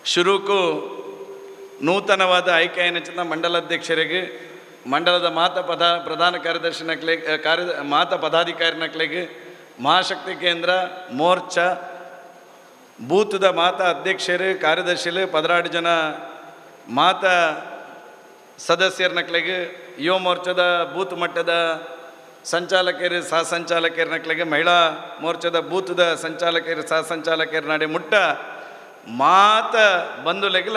ಶುರುಕು ನೂತನವಾದ ಆಯ್ಕೆಯನ್ನು ಮಂಡಲಾಧ್ಯಕ್ಷರಿಗೆ ಮಂಡಲದ ಪ್ರಧಾನ ಕಾರ್ಯದರ್ಶಿ ಮಾತಾ ಪದಾಧಿಕಾರಿ ನಕ್ಲೆಗೆ ಮಹಾಶಕ್ತಿ ಕೇಂದ್ರ ಮೋರ್ಚಾ ಬೂತದ ಮಾತಾ ಅಧ್ಯಕ್ಷರು ಕಾರ್ಯದರ್ಶಿಲು 12 ಜನ ಮಾತಾ ಸದಸ್ಯರ ನಕ್ಲೆಗೆ ಯುವ ಮೋರ್ಚಾದ ಬೂತ್ ಮಟ್ಟದ ಸಂಚಾಲಕರು ಸಹ ಸಂಚಾಲಕರ ನಕ್ಲೆಗೆ ಮಹಿಳಾ ಮೋರ್ಚಾದ ಬೂತದ ಸಂಚಾಲಕರು ಸಹ ಸಂಚಾಲಕರ ನಾಡೆ ಮುಟ್ಟ ಮಾತ ಬಂಧುಲೆಗಲ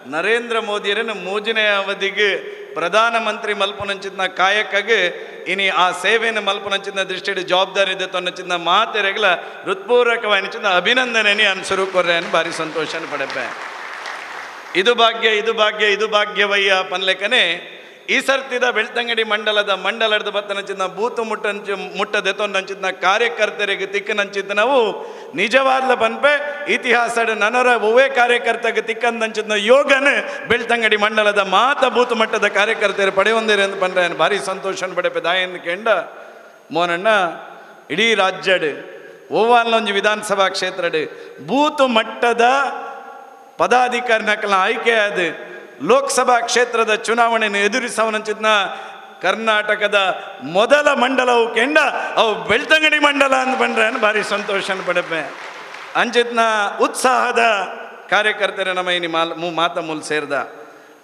ನರೇಂದ್ರ ಮೋದಿಯರನ್ನು ಮೂಜನೇ ಅವಧಿಗೆ ಪ್ರಧಾನಮಂತ್ರಿ ಮಲ್ಪುನಂಚಿನ ಕಾಯಕ್ಕಾಗಿ ಇನಿ ಆ ಸೇವೆಯನ್ನು ಮಲ್ಪುನಂಚಿನ ದೃಷ್ಟಿಯಲ್ಲಿ ಜವಾಬ್ದಾರಿ ಇದೆ ತನ್ನಚಿನ ಮಾತೆರೆಗಲ ಹೃತ್ಪೂರ್ವಕವಾದ ಅಭಿನಂದನೆ ಅನುಸರು ಕೊರ್ರೆಯನ್ನು ಭಾರಿ ಸಂತೋಷ ಪಡೆಪೆ. ಇದು ಭಾಗ್ಯವಯ್ಯ ಪನ್ಲೆಕ್ಕನೆ ಈ ಸರ್ತಿದ ಬೆಳ್ತಂಗಡಿ ಮಂಡಲದ ಬತ್ತನಂಚಿನ ಬೂತು ಮುಟ್ಟದೆತ್ತೊಂದಂಚಿನ ಕಾರ್ಯಕರ್ತರಿಗೆ ತಿಕ್ಕನಂಚಿದ ನಾವು ನಿಜವಾದ ಪನ್ಪೆ ಇತಿಹಾಸದ ನನರ ಒವೇ ಕಾರ್ಯಕರ್ತಗೆ ತಿಕ್ಕಂದಂಚಿನ ಯೋಗನ ಬೆಳ್ತಂಗಡಿ ಮಂಡಲದ ಬೂತು ಮಟ್ಟದ ಕಾರ್ಯಕರ್ತರು ಪಡೆಯೊಂದಿರ ಎಂದು ಪಂಡ್ರೆ ಭಾರಿ ಸಂತೋಷ ಪಡೆಪೆ ದಾಯನ್ ಕೇಂಡ ಮೋನಣ್ಣ ಇಡೀ ರಾಜ್ಯಡ್ ಓವಾಲ್ನೊಂಜಿ ವಿಧಾನಸಭಾ ಕ್ಷೇತ್ರಡ್ ಬೂತು ಮಟ್ಟದ ಪದಾಧಿಕಾರಿ ನಕಲ ಆಯ್ಕೆಯಾದ ಲೋಕಸಭಾ ಕ್ಷೇತ್ರದ ಚುನಾವಣೆಯನ್ನು ಎದುರಿಸವನಂಚಿದ್ನ ಕರ್ನಾಟಕದ ಮೊದಲ ಮಂಡಲವು ಕೆಂಡ ಅವು ಬೆಳ್ತಂಗಡಿ ಮಂಡಲ ಅಂತ ಬಂದ್ರೆ ಭಾರಿ ಸಂತೋಷ ಪಡೆಪೆ. ಅಂಚಿತ್ನ ಉತ್ಸಾಹದ ಕಾರ್ಯಕರ್ತರ ನಮ್ಮ ಇನಿ ಮಾತ ಮೂಲ ಸೇರಿದ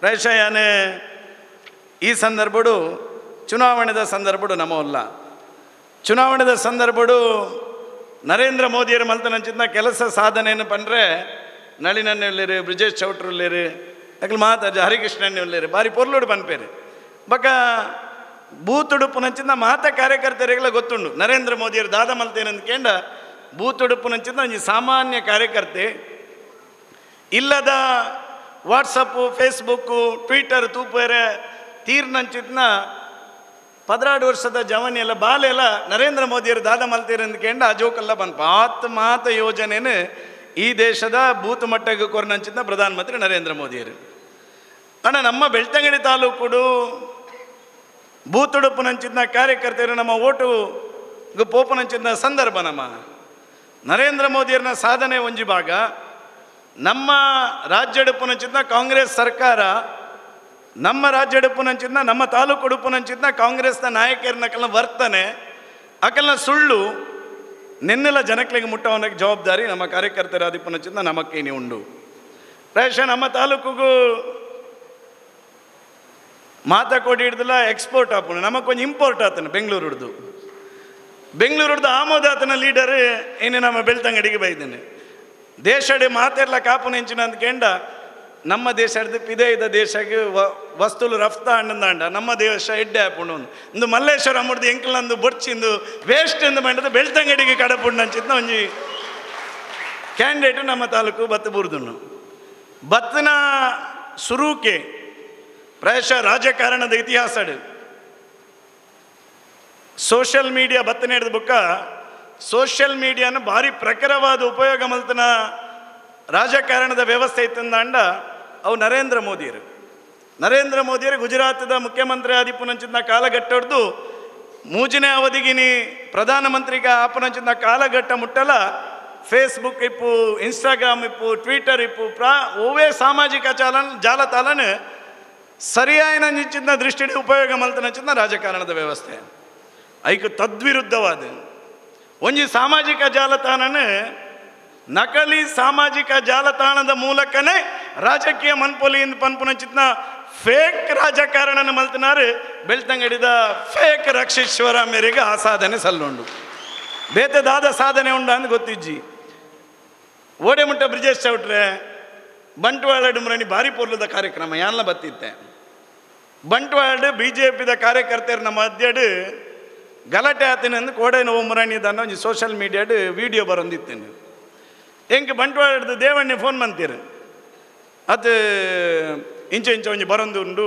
ರೇಷಯಾನೆ ಈ ಸಂದರ್ಭಡು ಚುನಾವಣೆದ ಸಂದರ್ಭಡು ನಮ್ಮಲ್ಲ ಚುನಾವಣೆದ ಸಂದರ್ಭಡು ನರೇಂದ್ರ ಮೋದಿಯರು ಮಲ್ತನಂಚಿದ್ನ ಕೆಲಸ ಸಾಧನೆಯನ್ನು ಪಂಡ್ರೆ ನಳಿನನ್ನು ಉಳ್ಳೇರು ಬ್ರಿಜೇಶ್ ಚೌಟ್ರು ಉಳ್ಳೇರು ಅಕ್ಲು ಮಾತಾಜ ಹರಿಕೃಷ್ಣನ್ ಉಳ್ಳೇರು ಭಾರಿ ಪೊರ್ಲುಡು ಪನ್ಪೇರು ಬಕ ಬೂತುಡುಪುನಂಚಿಂದ ಮಾತ ಕಾರ್ಯಕರ್ತರಿಗೆಲ್ಲ ಗೊತ್ತುಂಡು ನರೇಂದ್ರ ಮೋದಿಯರು ದಾದ ಮಲ್ತೇನಂತ ಕೇಂಡ ಬೂತುಡುಪುನಂಚಿಂದ ಒಂಜಿ ಸಾಮಾನ್ಯ ಕಾರ್ಯಕರ್ತೆ ಇಲ್ಲದ ವಾಟ್ಸಪ್ಪು ಫೇಸ್ಬುಕ್ಕು ಟ್ವಿಟರ್ ತೂಪೇರೆ ತೀರ್ನಂಚಿದ್ನ 16 ವರ್ಷದ ಜವನಿ ಎಲ್ಲ ಬಾಲೆಲ್ಲ ನರೇಂದ್ರ ಮೋದಿಯರು ದಾದ ಮಲ್ತೀರಂತ ಕೇಂಡ ಆ ಜೋಕಲ್ಲ ಬನ್ಪ ಮಾತ ಯೋಜನೆಯನ್ನು ಈ ದೇಶದ ಬೂತ್ ಮಟ್ಟಕ್ಕೆ ಕೊರನಂಚಿದ್ದ ಪ್ರಧಾನಮಂತ್ರಿ ನರೇಂದ್ರ ಮೋದಿಯರು ಅಣ್ಣ ನಮ್ಮ ಬೆಳ್ತಂಗಡಿ ತಾಲೂಕುಡು ಬೂತುಡುಪುನಂಚಿದ್ದ ಕಾರ್ಯಕರ್ತರು ನಮ್ಮ ಓಟುಗೆ ಪೋಪುನಂಚಿದ್ದ ಸಂದರ್ಭ ನಮ್ಮ ನರೇಂದ್ರ ಮೋದಿಯರನ್ನ ಸಾಧನೆ ಒಂಜಿ ಭಾಗ ನಮ್ಮ ರಾಜ್ಯಡುಪುನಂಚಿದ್ದ ಕಾಂಗ್ರೆಸ್ ಸರ್ಕಾರ ನಮ್ಮ ರಾಜ್ಯಡುಪುನಂಚಿದ್ದ ನಮ್ಮ ತಾಲೂಕು ಉಡುಪುನಂಚಿದ್ದ ಕಾಂಗ್ರೆಸ್ನ ನಾಯಕರನ್ನ ವರ್ತನೆ ಅಕಲ್ನ ಸುಳ್ಳು ನೆನ್ನೆಲ್ಲ ಜನಕ್ಲಿಗೆ ಮುಟ್ಟವನಿಗೆ ಜವಾಬ್ದಾರಿ ನಮ್ಮ ಕಾರ್ಯಕರ್ತರ ಅಧಿಪನಚಿಂದ ನಮಕ್ಕೇನಿ ಉಂಡು ಪ್ರಾಯಶಃ ನಮ್ಮ ತಾಲೂಕಿಗೂ ಮಾತಾಕೋಡಿ ಹಿಡ್ದಲ್ಲ ಎಕ್ಸ್ಪೋರ್ಟ್ ಆಪುಣ ನಮಗೊಂದು ಇಂಪೋರ್ಟ್ ಆತನ ಬೆಂಗಳೂರು ಆಮೋದ ಆತನ ಲೀಡರ್ ಏನೇ ನಮ್ಮ ಬೆಳ್ತಂಗಡಿಗೆ ಬೈದೇನೆ ದೇಶಡೆ ಮಾತೆಲ್ಲ ಕಾಪುನ ಹೆಂಚಿನ ಅಂತ ಕೇಂಡ ನಮ್ಮ ದೇಶ ಇದೇ ಇದ್ದ ದೇಶಕ್ಕೆ ವಸ್ತುಲು ರಫ್ತಾ ಅಂಡ ನಮ್ಮ ದೇಶ ಎಡ್ಡೆ ಆಪುಂಡು ಒಂದು ಮಲ್ಲೇಶ್ವರ ಮುಡ್ದು ಎಂಕಲ್ನಂದು ಬೊಡ್ಚಿಂದು ವೇಸ್ಟ್ ಎಂದು ಮಾಡಿದ ಬೆಳ್ತಂಗಡಿಗೆ ಕಡಪುಂಡು ಅಂಚಿದ್ನ ಒಂಜಿ ಕ್ಯಾಂಡಿಡೇಟ್ ನಮ್ಮ ತಾಲೂಕು ಬತ್ತು ಬುರ್ದುಣ್ಣು ಬತ್ತನ ಸುರೂಕೆ ಪ್ರಾಯಶಃ ರಾಜಕಾರಣದ ಇತಿಹಾಸಡ್ ಸೋಷಿಯಲ್ ಮೀಡಿಯಾ ಬತ್ತನೆ ಹಿಡಿದ ಬುಕ್ಕ ಸೋಷಿಯಲ್ ಮೀಡಿಯಾನ ಭಾರಿ ಪ್ರಖರವಾದ ಉಪಯೋಗ ಮಲ್ತನ ರಾಜಕಾರಣದ ವ್ಯವಸ್ಥೆ ಇತ್ತಂದ ಅವು ನರೇಂದ್ರ ಮೋದಿಯರು ಗುಜರಾತದ ಮುಖ್ಯಮಂತ್ರಿ ಆದಿಪುನಂಚಿನ ಕಾಲಘಟ್ಟ ಹೊಡೆದು ಮೂಜನೇ ಅವಧಿಗಿನಿ ಪ್ರಧಾನಮಂತ್ರಿಗ ಆಪುನಂಚಿನ ಕಾಲಘಟ್ಟ ಮುಟ್ಟಲ ಫೇಸ್ಬುಕ್ ಇಪ್ಪು ಇನ್ಸ್ಟಾಗ್ರಾಮ್ ಇಪ್ಪು ಟ್ವಿಟರ್ ಇಪ್ಪು ಓವೇ ಸಾಮಾಜಿಕ ಜಾಲತಾಣನ ಸರಿಯಾಯಿನ ನಿಂಚಿನ ದೃಷ್ಟಿಯಲ್ಲಿ ಉಪಯೋಗ ಮಲ್ತನಂಚಿನ ರಾಜಕಾರಣದ ವ್ಯವಸ್ಥೆ ಐಕು ತದ್ವಿರುದ್ಧವಾದ ಒಂಜಿ ಸಾಮಾಜಿಕ ಜಾಲತಾಣನ ನಕಲಿ ಸಾಮಾಜಿಕ ಜಾಲತಾಣದ ಮೂಲಕನೇ ರಾಜಕೀಯ ಮನ್ಪೊಲಿಯಿಂದ ಪನ್ಪುನಂಚಿತ್ನ ಫೇಕ್ ರಾಜಕಾರಣನ ಮಲ್ತನಾರು ಬೆಳ್ತಂಗಡಿದ ಫೇಕ್ ರಕ್ಷೀಶ್ವರ ಮೇರೆಗೆ ಆ ಸಾಧನೆ ಸಲ್ಲುಂಡು ಬೇತದಾದ ಸಾಧನೆ ಉಂಡ ಅಂತ ಗೊತ್ತಿಜ್ಜಿ ಓಡೆ ಮುಟ್ಟ ಬ್ರಿಜೇಶ್ ಚೌಟ್ರೆ ಬಂಟ್ವಾಳ ಡುಮ್ರಣಿ ಭಾರಿ ಪೊರ್ಲದ ಕಾರ್ಯಕ್ರಮ ಯಾನ್ಲ ಬತ್ತಿತ್ತೆ ಬಂಟ್ವಾಳ BJPದ ಕಾರ್ಯಕರ್ತರು ನಮ್ಮ ಮಧ್ಯಡ್ ಗಲಾಟೆ ಆತನೆಂದು ಕೋಡೆ ನೋವು ಮುರಾಣಿದನ್ನ ಒಂದು ಸೋಷಿಯಲ್ ಮೀಡಿಯಾಡ್ ವಿಡಿಯೋ ಬರೊಂದಿತ್ತೇನೆ ಹೆಂಗೆ ಬಂಟ್ವಾಳದ ದೇವಣ್ಣೆ ಫೋನ್ ಮಂತೀರು ಅದು ಇಂಚ ಒಂಜಿ ಬರೊಂದು ಉಂಡು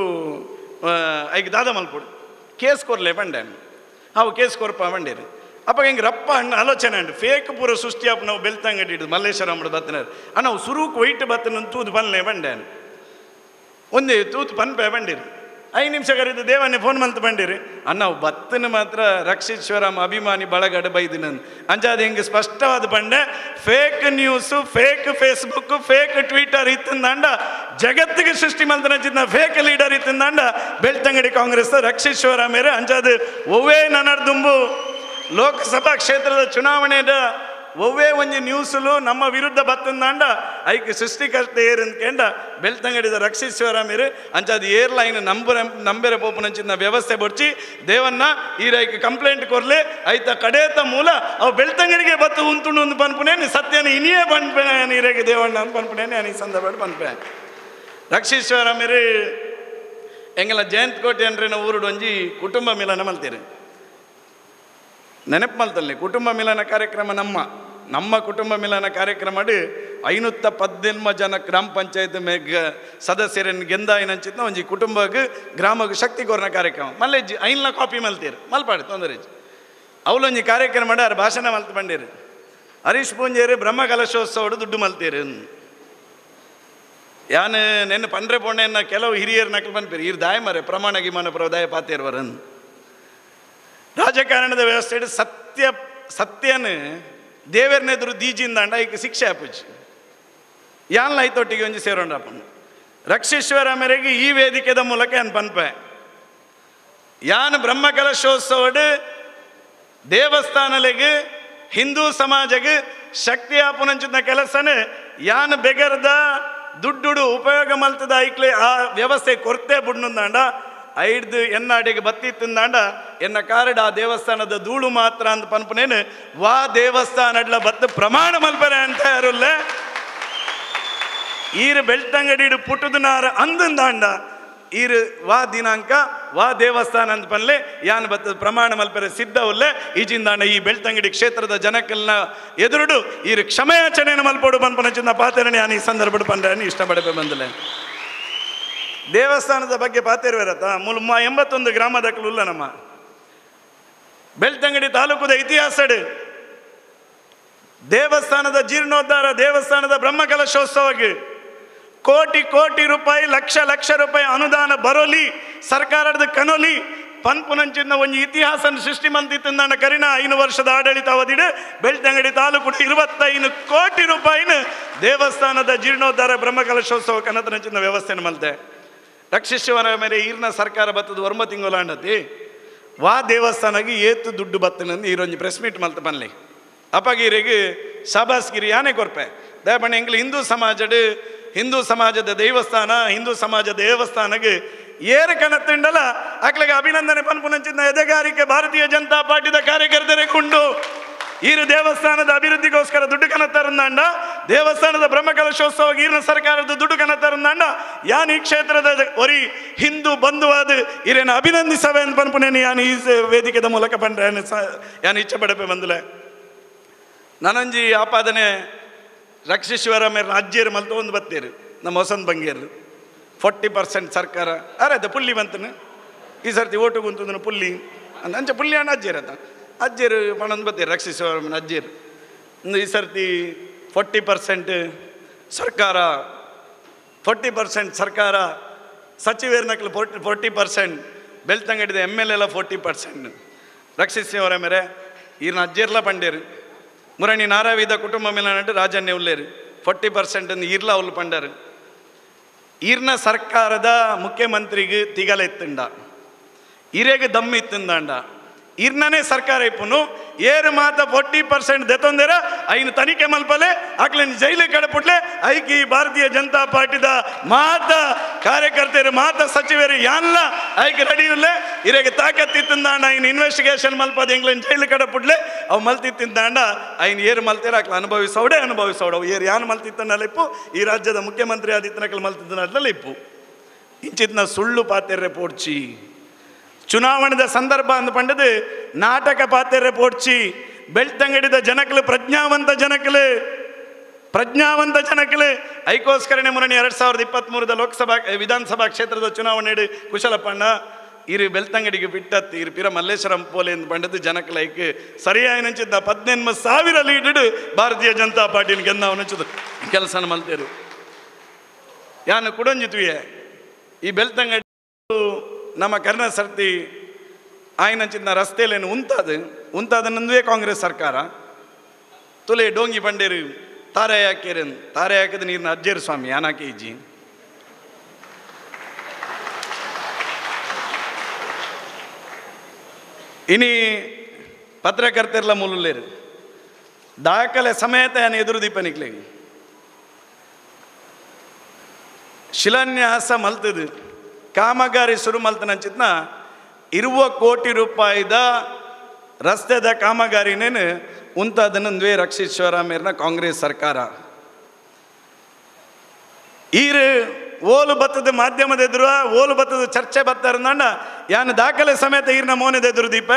ಐಗೆ ದಾದ ಮಲ್ಪುಡು ಕೇಸ್ ಕೊರ್ಲೆ ಬಂಡೆ ಅವು ಕೇಸ್ ಕೊರ್ಪ ಬಂಡೇರು ಅಪ್ಪ ಹಿಂಗೆ ರಪ್ಪ ಹಣ್ಣು ಆಲೋಚನೆ ಉಂಟು ಫೇಕ್ ಪೂರ ಸೃಷ್ಟಿ ಅಪ್ಪ ನಾವು ಬೆಳ್ತಂಗಡಿ ಹಿಡಿದು ಮಲ್ಲೇಶ್ವರ ಬತ್ತನಾರು ನಾವು ಸುರೂಕು ವೈಟ್ ಬತ್ತನ ತೂದು ಬಲ್ಲೆ ಬಂಡೆ ಒಂದೇ ತೂತು ಪನ್ಪೆ ಬಂಡಿರು 5 ನಿಮಿಷ ಕರೀದು ದೇವನ್ನೇ ಫೋನ್ ಮಲ್ತು ಬಂದಿರಿ ಅನ್ನ ಬತ್ತನ ಮಾತ್ರ ರಕ್ಷಿಶ್ವರಂ ಅಭಿಮಾನಿ ಬಳಗಡೆ ಬೈದಿನ ಅಂಜಾದ ಹಿಂಗೆ ಸ್ಪಷ್ಟವಾದ ಬಂಡೆ fake news fake Facebook fake Twitter ಇತ್ತಂದಾಂಡ ಜಗತ್ತಿಗೆ ಸೃಷ್ಟಿ ಮಲ್ತನ ಫೇಕ್ ಲೀಡರ್ ಇತ್ತಂದಾಂಡ ಬೆಳ್ತಂಗಡಿ ಕಾಂಗ್ರೆಸ್ ರಕ್ಷಿಶ್ವರ ಮೇರೆ ಅಂಜಾದ ಒವ್ವೇ ನನರ್ದುಂಬು ಲೋಕಸಭಾ ಕ್ಷೇತ್ರದ ಚುನಾವಣೆದ ಒವ್ವೇ ಒಂಜಿ ನ್ಯೂಸ್ಲು ನಮ್ಮ ವಿರುದ್ಧ ಬತ್ತಂದಾಂಡ ಐಕ್ ಸೃಷ್ಟಿಕರ್ತ ಏರಂದ್ಕಂಡ ಬೆಳ್ತಂಗಡಿದ ರಕ್ಷಿಶ್ವರ ಮೇರೆ ಅಂಚಾದ ಏರ್ಲೈನ್ ನಂಬೆರೆ ಪೋಪುನಂಚಿನ ವ್ಯವಸ್ಥೆ ಬೊಡ್ಚಿ ದೇವನ್ನ ಈರೈಕ್ ಕಂಪ್ಲೇಂಟ್ ಕೊರ್ಲೆ ಐತ ಕಡೇತ ಮೂಲ ಅವು ಬೆಳ್ತಂಗಡಿಗೆ ಬತ್ತು ಉಂತುಂಡು ಒಂದು ಪನ್ಪುನೇನೆ ಸತ್ಯನ ಇನಿಯೇ ಪನ್ಪೆ ನೀರೇಗೆ ದೇವಣ್ಣ ಅಂತ ಪನ್ಪುನೇನೆ ಅನಿ ಸಂದರ್ಭ ಪನ್ಪೆ ರಕ್ಷಿಶ್ವರ ಮೇರೆ ಎಂಗೆಲ್ಲ ಜಯಂತ್ ಕೋಟೆ ಅಂದ್ರೆ ನಾವು ಊರುಡು ಒಂಜಿ ಕುಟುಂಬ ಮಿಲನ ಮಲ್ತೀರಿ ನೆನಪು ಮಲ್ತಲ್ಲಿ ಕುಟುಂಬ ಮಿಲನ ಕಾರ್ಯಕ್ರಮ ನಮ್ಮ ಕುಟುಂಬ ಮಿಲನ ಕಾರ್ಯಕ್ರಮ 517 ಜನ ಗ್ರಾಮ ಪಂಚಾಯತ್ ಮೇಗ ಸದಸ್ಯರನ್ನು ಗೆಂದಾಯಿನಂಚಿತ್ನ ಒಂಜಿ ಕುಟುಂಬಕ್ಕೆ ಗ್ರಾಮಕ್ಕೆ ಶಕ್ತಿ ಕೋರ್ನ ಕಾರ್ಯಕ್ರಮ ಮಲ್ಲೆ ಐನ್ಲ ಕಾಪಿ ಮಲ್ತೀರಿ ಮಲ್ಪಾಡಿ ತೊಂದರೆ ಅವಲೊಂಜಿ ಕಾರ್ಯಕ್ರಮ ಮಾಡಿ ಅವ್ರ ಭಾಷಣ ಮಲ್ತು ಬಂದಿರಿ ಹರೀಶ್ ಪೂಂಜೇರಿ ಬ್ರಹ್ಮ ಕಲಶೋತ್ಸವಡು ದುಡ್ಡು ಮಲ್ತೀರಿ ಯಾನು ನೆನ್ನೆ ಪಂಡ್ರೆ ಪೊಣ್ಣೆನ್ನ ಕೆಲವು ಹಿರಿಯರು ನಕಲು ಬಂದ್ಪೀರಿ ಇರ್ ದಾಯ ಮರೆ ಪ್ರಮಾಣ ಗಿಮಾನ ಪ್ರದಾಯ ಪಾತಿರ್ವರನ್ ರಾಜಕಾರಣದ ವ್ಯವಸ್ಥೆ ಸತ್ಯನ ದೇವರನೆದುರು ದೀಜಿಂದಾಂಡ ಈಗ ಶಿಕ್ಷೆ ಆಪುಜಿ ಯಾನ್ ಐತೊಟ್ಟಿಗೆ ಒಂಜಿ ಸೇರೋಂಡಪ್ಪನ ರಕ್ಷಿಶ್ವರ ಮೇರೆಗೆ ಈ ವೇದಿಕೆದ ಮೂಲಕ ಏನು ಪನ್ಪೆ ಯಾನ್ ಬ್ರಹ್ಮ ಕಲಶೋತ್ಸವಡು ದೇವಸ್ಥಾನಲೆಗೆ ಹಿಂದೂ ಸಮಾಜಗೆ ಶಕ್ತಿ ಆಪುನಂಚಿನ ಕೆಲಸನೇ ಯಾನ್ ಬೆಗರ್ದ ದುಡ್ಡು ಉಪಯೋಗ ಮಲ್ತದ ಐಕ್ಲೆ ಆ ವ್ಯವಸ್ಥೆ ಕೊರತೆ ಬುಡ್ನುಂದಾಂಡ ಐಡ್ದು ಎನ್ನಾಡಿಗೆ ಬತ್ತಿತ್ತಂದಾಂಡ ಎನ್ನ ಕಾರಡ ಆ ದೇವಸ್ಥಾನದ ಧೂಳು ಮಾತ್ರ ಅಂತ ಪನ್ಪನೇನು ವಾ ದೇವಸ್ಥಾನಡ್ಲ ಬತ್ತು ಪ್ರಮಾಣ ಮಲ್ಪರೆ ಅಂತ ಯಾರುಲ್ಲ ಈರು ಬೆಳ್ತಂಗಡಿ ಪುಟ್ಟದನಾರ ಅಂದಂದಾಂಡ ಈರು ವಾ ದಿನಾಂಕ ವಾ ದೇವಸ್ಥಾನ ಅಂತ ಪನ್ಲೆ ಯಾನ್ ಬತ್ತದ ಪ್ರಮಾಣ ಮಲ್ಪರೆ ಸಿದ್ಧವಲ್ಲೇ ಈಜಿಂದಾಂಡ ಈ ಬೆಳ್ತಂಗಡಿ ಕ್ಷೇತ್ರದ ಜನಕಲ್ನ ಎದುರುಡು ಈರು ಕ್ಷಮೆಯಾಚನೆಯನ್ನು ಮಲ್ಪೋಡು ಪನ್ಪನಚಿನ ಪಾತೆರಣೆ ಯಾನ್ ಈ ಸಂದರ್ಭ ಪಂಡ್ರೆ ಇಷ್ಟಪಡಬೇ ಬಂದಲೆ ದೇವಸ್ಥಾನದ ಬಗ್ಗೆ ಪಾತಿರ್ವೇರತ್ತ 81 ಗ್ರಾಮದಕ್ಕಲ್ಲ ನಮ್ಮ ಬೆಳ್ತಂಗಡಿ ತಾಲೂಕುದ ಇತಿಹಾಸಡು ದೇವಸ್ಥಾನದ ಜೀರ್ಣೋದ್ಧಾರ ದೇವಸ್ಥಾನದ ಬ್ರಹ್ಮಕಲಶೋತ್ಸವಕ್ಕೆ ಕೋಟಿ ರೂಪಾಯಿ ಲಕ್ಷ ರೂಪಾಯಿ ಅನುದಾನ ಬರೋಲಿ ಸರ್ಕಾರದ ಕನೋಲಿ ಪನ್ಪುನಂಚಿನ ಒಂದು ಇತಿಹಾಸ ಸೃಷ್ಟಿ ಮಂತಿತ್ತಂದಾಂಡ ಕರಿನ 5 ವರ್ಷದ ಆಡಳಿತ ಅವಧಿಡು ಬೆಳ್ತಂಗಡಿ ತಾಲೂಕು 25 ಕೋಟಿ ರೂಪಾಯಿನ ದೇವಸ್ಥಾನದ ಜೀರ್ಣೋದ್ಧಾರ ಬ್ರಹ್ಮಕಲಶೋತ್ಸವ ಕನತನಂಚಿನ ವ್ಯವಸ್ಥೆನ ಮಲ್ತೆ ರಕ್ಷಿಶ್ವರ ಮೇಲೆ ಈರ್ನ ಸರ್ಕಾರ ಬತ್ತದ 1 ತಿಂಗಳಾಂಡತಿ ವಾ ದೇವಸ್ಥಾನಕ್ಕೆ ಏತು ದುಡ್ಡು ಬತ್ತನಂದು ಈರೊಂಜಿ ಪ್ರೆಸ್ ಮೀಟ್ ಮಲ್ತ ಬನ್ಲಿ ಅಪ್ಪಗೀರಿಗೆ ಶಾಬಾಸ್ಗಿರಿ ಯಾನೇ ಕೊರ್ಪೆ ದಯಪಣ್ಣ ಎಂಗ್ಲು ಹಿಂದೂ ಸಮಾಜದ ದೇವಸ್ಥಾನ ಹಿಂದೂ ಸಮಾಜ ದೇವಸ್ಥಾನಕ್ಕೆ ಏರು ಕಣತ್ತಿಂಡಲ್ಲ ಅಕ್ಲಿಗೆ ಅಭಿನಂದನೆ ಪನ್ಪುನಂಚಿನ ಎದೆಗಾರಿಕೆ ಭಾರತೀಯ ಜನತಾ ಪಾರ್ಟಿದ ಕಾರ್ಯಕರ್ತರೇ ಕೊಂಡು ಈರು ದೇವಸ್ಥಾನದ ಅಭಿವೃದ್ಧಿಗೋಸ್ಕರ ದುಡ್ಡು ಕನತ್ತರಂದಾಂಡ ದೇವಸ್ಥಾನದ ಬ್ರಹ್ಮಕಲಶೋತ್ಸವ ಈರಿನ ಸರ್ಕಾರದ ದುಡ್ಡು ಕನತ್ತರಂದಾಂಡ ಯಾನ್ ಈ ಕ್ಷೇತ್ರದ ಒರಿ ಹಿಂದೂ ಬಂಧುವಾದ ಈರೇನು ಅಭಿನಂದಿಸವೆ ಅಂತ ಪನ್ಪುನೇನು ಯಾನ್ ಈ ವೇದಿಕೆದ ಮೂಲಕ ಪಂಡ್ರೆ ಯಾನ್ ಇಚ್ಛೆ ಪಡಪೆ ಬಂದಲೆ ನನಂಜಿ ಆಪಾದನೆ ರಕ್ಷಿಶ್ವರ ಮೇಲೆ ಅಜ್ಜಿಯರು ಮಲ್ತು ಒಂದು ಬತ್ತೀರು ನಮ್ಮ ವಸಂತ ಬಂಗೇರು 40% ಸರ್ಕಾರ ಅರೆ ಪುಲ್ಲಿ ಬಂತನು ಈ ಸರ್ತಿ ಓಟು ಕುಂತಂದು ಪುಲ್ಲಿ ಅಂಚ ಪುಲ್ಲಿ ಹಣ್ಣು ಅಜ್ಜಿರತ್ತ ಅಜ್ಜಿರು ಪಣಂದು ಬತ್ತೀರು ರಕ್ಷಿಶ್ವರ ಮೇಲೆ ಅಜ್ಜಿರು ಈ ಸರ್ತಿ 40% ಸರ್ಕಾರ 40% ಸರ್ಕಾರ ಸಚಿವರು ನಕಲು 40% ಬೆಳ್ತಂಗಡಿದ MLA ಎಲ್ಲ 40% ರಕ್ಷಿಸಿಯವರ ಮೇರೆ ಈರ್ನ ಅಜ್ಜಿರ್ಲ ಪಂಡೇರು ಮುರಣಿ ನಾರಾವಿದ ಕುಟುಂಬ ಮೇಲೆ ನಡು ರಾಜನ್ಯ ಉಲ್ಲೇರು 40% ಈರ್ಲ ಅವ್ಲು ಪಂಡರು ಈರ್ನ ಸರ್ಕಾರದ ಮುಖ್ಯಮಂತ್ರಿಗೆ ತಿಗಲ ಎತ್ತಂಡ ಇರೇಗೆ ದಮ್ಮಿ ಇತ್ತಂದಾಂಡ ಇರ್ನೇ ಸರ್ಕಾರ ಇಪ್ಪುನು ಏರು ಮಾತ 40% ದೆತ್ತೊಂದೇರ ಐನು ತನಿಖೆ ಮಲ್ಪಲೆ ಆಕ್ಲಿನ ಜೈಲಿಗೆ ಕಡಪುಟ್ಲೆ ಐಕಿ ಭಾರತೀಯ ಜನತಾ ಪಾರ್ಟಿದ ಮಾತ ಕಾರ್ಯಕರ್ತರು ಮಾತ ಸಚಿವರು ಯಾನ್ಲ ಐಕೆ ರೆಡಿ ಇಲ್ಲೇ ಇರೇಗೆ ತಾಕತ್ತಿತ್ತಂದಾಂಡ ಐನು ಇನ್ವೆಸ್ಟಿಗೇಷನ್ ಮಲ್ಪದ ಎಂಗ್ಲಿನ ಜೈಲು ಕಡಪುಟ್ಲೆ ಅವು ಮಲ್ತಿತ್ತಿಂದಾಂಡ ಐನು ಏರು ಮಲ್ತೀರ ಆಕ್ಲ ಅನುಭವಿಸೋಡೆ ಅವು ಏರು ಯಾನು ಮಲ್ತಿತ್ತನಲ್ಲ ಇಪ್ಪು ಈ ರಾಜ್ಯದ ಮುಖ್ಯಮಂತ್ರಿ ಆದಿತ್ಯನಕಲ್ ಮಲ್ತಿದ್ದನಲ್ಲ ಇಪ್ಪು ಇಂಚಿತ್ನ ಸುಳ್ಳು ಪಾತೆರ್ರೆ ಪೋಡ್ಚಿ ಚುನಾವಣೆದ ಸಂದರ್ಭ ಅಂದು ಪಂಡದು ನಾಟಕ ಪಾತೆರ್ರೆ ಪೋಡ್ಚಿ ಬೆಳ್ತಂಗಡಿದ ಜನಕಲು ಪ್ರಜ್ಞಾವಂತ ಜನಕಲು ಐಕೋಸ್ಕರನೇ ಮುರಣಿ 2023 ಲೋಕಸಭಾ ವಿಧಾನಸಭಾ ಕ್ಷೇತ್ರದ ಚುನಾವಣೆ ಕುಶಲಪ್ಪಣ್ಣ ಇರು ಬೆಳ್ತಂಗಡಿಗೆ ಬಿಟ್ಟತ್ತು ಇರು ಪಿರ ಮಲ್ಲೇಶ್ವರಂ ಪೋಲೆ ಎಂದು ಪಂಡದು ಜನಕಲು ಐಕೆ ಸರಿಯಾಗಿ ನಂಚಿದ್ದ 18,000 ಲೀಡ್ ಭಾರತೀಯ ಜನತಾ ಪಾರ್ಟಿನ ಗೆಂದಾವ ನಂಚದು ಕೆಲಸನ ಮಲ್ತೇರು ಯಾನು ಕುಡಂಜಿತ್ವಿಯೇ ಈ ಬೆಳ್ತಂಗಡಿ ನಮ್ಮ ಕರ್ಣ ಸರ್ತಿ ಆಯ್ನಂಚಿನ ರಸ್ತೆಲೇನು ಉಂತಾದನಂದುವೇ ಕಾಂಗ್ರೆಸ್ ಸರ್ಕಾರ ತುಲೆ ಡೋಂಗಿ ಬಂಡೇರು ತಾರೆ ಹಾಕಿರನ್ ತಾರೆ ಹಾಕಿದ ನೀರಿನ ಅಜ್ಜೇರು ಸ್ವಾಮಿ ಯಾನಾಕೆ ಇಜ್ಜಿ ಇನಿ ಪತ್ರಕರ್ತೆರ್ಲ ಮೂಲಲೇರು ದಾಖಲೆ ಸಮೇತ ಏನು ಎದುರು ದೀಪ ನಿಕ್ಲಿಗೆ ಶಿಲಾನ್ಯಾಸ ಮಲ್ತದು ಕಾಮಗಾರಿ ಶುರು ಮಲ್ತನಂಚಿತ್ನ 20 ಕೋಟಿ ರೂಪಾಯಿದ ರಸ್ತೆದ ಕಾಮಗಾರಿನೇನು ಉಂತಾದನಂದ್ವೇ ರಕ್ಷಿತ್ ಶಿವರಾಮೇರ್ನ ಕಾಂಗ್ರೆಸ್ ಸರ್ಕಾರ ಈರು ಓಲು ಬತ್ತದ ಮಾಧ್ಯಮದ ಎದುರು ಓಲು ಬತ್ತದ ಚರ್ಚೆ ಬತ್ತಾರಂದಂಡ ಯಾನು ದಾಖಲೆ ಸಮೇತ ಈರ್ನ ಮೋನದ ಎದುರು ದೀಪ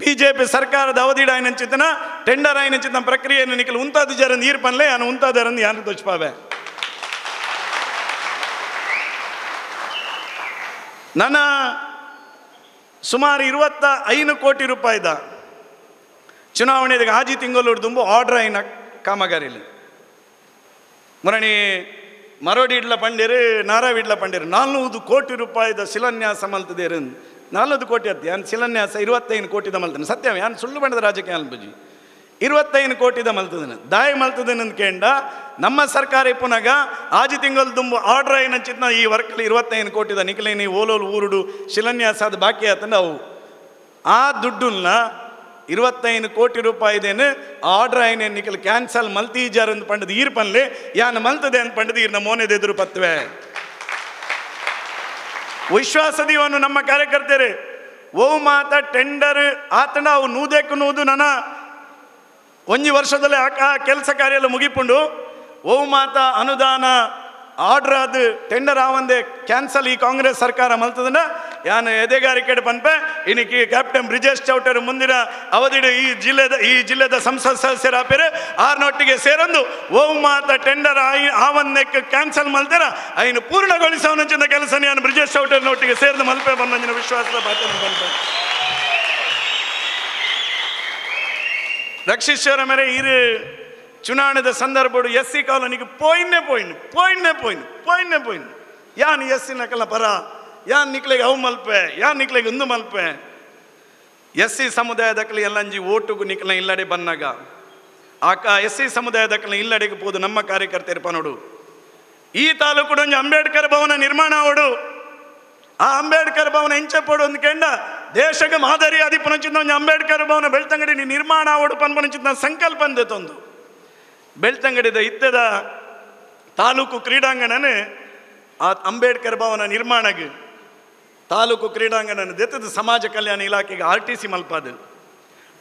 ಬಿಜೆಪಿ ಸರ್ಕಾರದ ಅವಧಿಡ ಆಯ್ನಂಚಿತನ ಟೆಂಡರ್ ಆಯ್ನಂಚಿತನ ಪ್ರಕ್ರಿಯೆಯನ್ನು ನಿಖಲ್ ಉಂತಾದ ಜರಂದು ಈರ್ ಪನ್ಲೆ ಯಾನು ಉಂತಾದರಂದು ಯಾನು ತೋಚ್ಪಾವೆ ನನ್ನ ಸುಮಾರು 25 ಕೋಟಿ ರೂಪಾಯಿದ ಚುನಾವಣೆಗೆ ಆಜಿ ತಿಂಗಳು ತುಂಬ ಆರ್ಡರ್ ಆಯ್ನ ಕಾಮಗಾರಿಲಿ ಮುರಣಿ ಮರೋಡಿಡ್ಲ ಪಂಡೇರು ನಾರಾವಿಡ್ಲ ಪಂಡೇರು 400 ಕೋಟಿ ರೂಪಾಯಿದ ಶಿಲಾನ್ಯಾಸ ಮಲ್ತದೇರು 400 ಕೋಟಿ ಅತ್ತಿ ಯಾನು ಶಿಲಾನ್ಯಾಸ 25 ಕೋಟಿದ ಮಲ್ತಾನೆ ಸತ್ಯ ಯಾನು ಸುಳ್ಳು ಬಣ್ಣದ ರಾಜಕೀಯ ಅನ್ಬುಜಿ 25 ಕೋಟಿದ ಮಲ್ತದನ ದಾಯ ಮಲ್ತದನಂದು ಕೇಂಡ ನಮ್ಮ ಸರ್ಕಾರ ಪುನಗ ಆಜಿ ತಿಂಗಳು ತುಂಬ ಆರ್ಡರ್ ಆಯ್ನಂಚಿತ್ನ ಈ ವರ್ಕಲ್ಲಿ 25 ಕೋಟಿದ ನಿಖಲೇನಿ ಓಲೋಲು ಊರುಡು ಶಿಲಾನ್ಯಾಸ ಅದು ಬಾಕಿ ಆತಂಡ ಅವು ಆ ದುಡ್ಡನ್ನ 25 ಕೋಟಿ ರೂಪಾಯಿದೇನು ಆರ್ಡರ್ ಆಯ್ನೆ ನಿಖಲ್ ಕ್ಯಾನ್ಸಲ್ ಮಲ್ತೀಜಾರ್ ಅಂತ ಪಂಡದು ಈರ್ ಪನ್ಲೆ ಯಾನು ಮಲ್ತದೆ ಅಂತ ಪಂಡದು ಈರ್ನ ಮೋನೆದ ಎದುರು ಪತ್ವೆ ವಿಶ್ವಾಸದೀವನು ನಮ್ಮ ಕಾರ್ಯಕರ್ತರು ಓ ಮಾತ ಟೆಂಡರ್ ಆತನ ಅವು ನೂದೇಕು ನೂದು ನನ್ನ 1 ವರ್ಷದಲ್ಲಿ ಆ ಕೆಲಸ ಕಾರ್ಯ ಎಲ್ಲ ಮುಗಿಪುಂಡು ಓ ಮಾತ ಅನುದಾನ ಆರ್ಡರ್ ಅದು ಟೆಂಡರ್ ಆವಂದೆ ಕ್ಯಾನ್ಸಲ್ ಈ ಕಾಂಗ್ರೆಸ್ ಸರ್ಕಾರ ಮಲ್ತದನ್ನ ಯಾನು ಎದೆಗಾರಿಕೆ ಪನ್ಪೆ ಇನ್ನಿಕ್ಕೆ ಕ್ಯಾಪ್ಟನ್ ಬ್ರಿಜೇಶ್ ಚೌಟರು ಮುಂದಿನ ಅವಧಿಡ ಈ ಜಿಲ್ಲೆದ ಸಂಸತ್ ಸದಸ್ಯರ ಆಪೇರೆ ಆರ್ನೊಟ್ಟಿಗೆ ಸೇರೊಂದು ಓ ಮಾತ ಟೆಂಡರ್ ಆವಂದಕ್ಕೆ ಕ್ಯಾನ್ಸಲ್ ಮಲ್ತಾರ ಐನು ಪೂರ್ಣಗೊಳಿಸೋನಂಚಿನ ಕೆಲಸ ನಾನು ಬ್ರಿಜೇಶ್ ಚೌಟರ್ನೊಟ್ಟಿಗೆ ಸೇರಿದ ಮಲ್ಪೆ ಬಂದಂಜಿನ ವಿಶ್ವಾಸದ ಬಾತನ್ನು ಬಂತೆ ರಕ್ಷಿತ್ ಶಿವರಾಮೇರ ಈರು ಚುನಾವಣೆದ ಸಂದರ್ಭಡು SC ಕಾಲೋನಿಗೆ ಪೋಯಿನ್ ಯಾನ್ SC ನಕಲ ಪರ ಯಾನ್ ನಿಕ್ಲೆಗೆ ಅವು ಮಲ್ಪೆ ಯಾನ್ ನಿಕ್ಲೆಗೆ ಒಂದು ಮಲ್ಪೆ SC ಸಮುದಾಯದಕ್ಕಲಿ ಎಲ್ಲಂಜಿ ಓಟುಗು ನಿಕ್ಲ ಇಲ್ಲಡೆ ಬನ್ನಾಗ ಆಕ SC ಸಮುದಾಯದಕ್ಕಲಿ ಇಲ್ಲಡೆಗೆ ಪೋದು ನಮ್ಮ ಕಾರ್ಯಕರ್ತರು ಪನೋಡು ಈ ತಾಲೂಕು ಅಂಬೇಡ್ಕರ್ ಭವನ ನಿರ್ಮಾಣ ಆವಡು ಆ ಅಂಬೇಡ್ಕರ್ ಭವನ ಎಂಚಪೋಡು ಒಂದು ಕೆಂಡ ದೇಶಕ್ಕೆ ಮಾದರಿ ಆದಿಪುನಚಿಂದ ಒಂದು ಅಂಬೇಡ್ಕರ್ ಭವನ ಬೆಳ್ತಂಗಡಿ ನಿರ್ಮಾಣ ಆವಡು ಪನ್ಪುನಚಿಂದ ಸಂಕಲ್ಪ ಅಂದೆತೊಂದು ಬೆಳ್ತಂಗಡಿದ ಇತ್ತದ ತಾಲೂಕು ಕ್ರೀಡಾಂಗಣನೇ ಆ ಅಂಬೇಡ್ಕರ್ ಭವನ ನಿರ್ಮಾಣಗೆ ತಾಲೂಕು ಕ್ರೀಡಾಂಗಣ ದೆತ್ತದ ಸಮಾಜ ಕಲ್ಯಾಣ ಇಲಾಖೆಗೆ RTC ಮಲ್ಪಾದ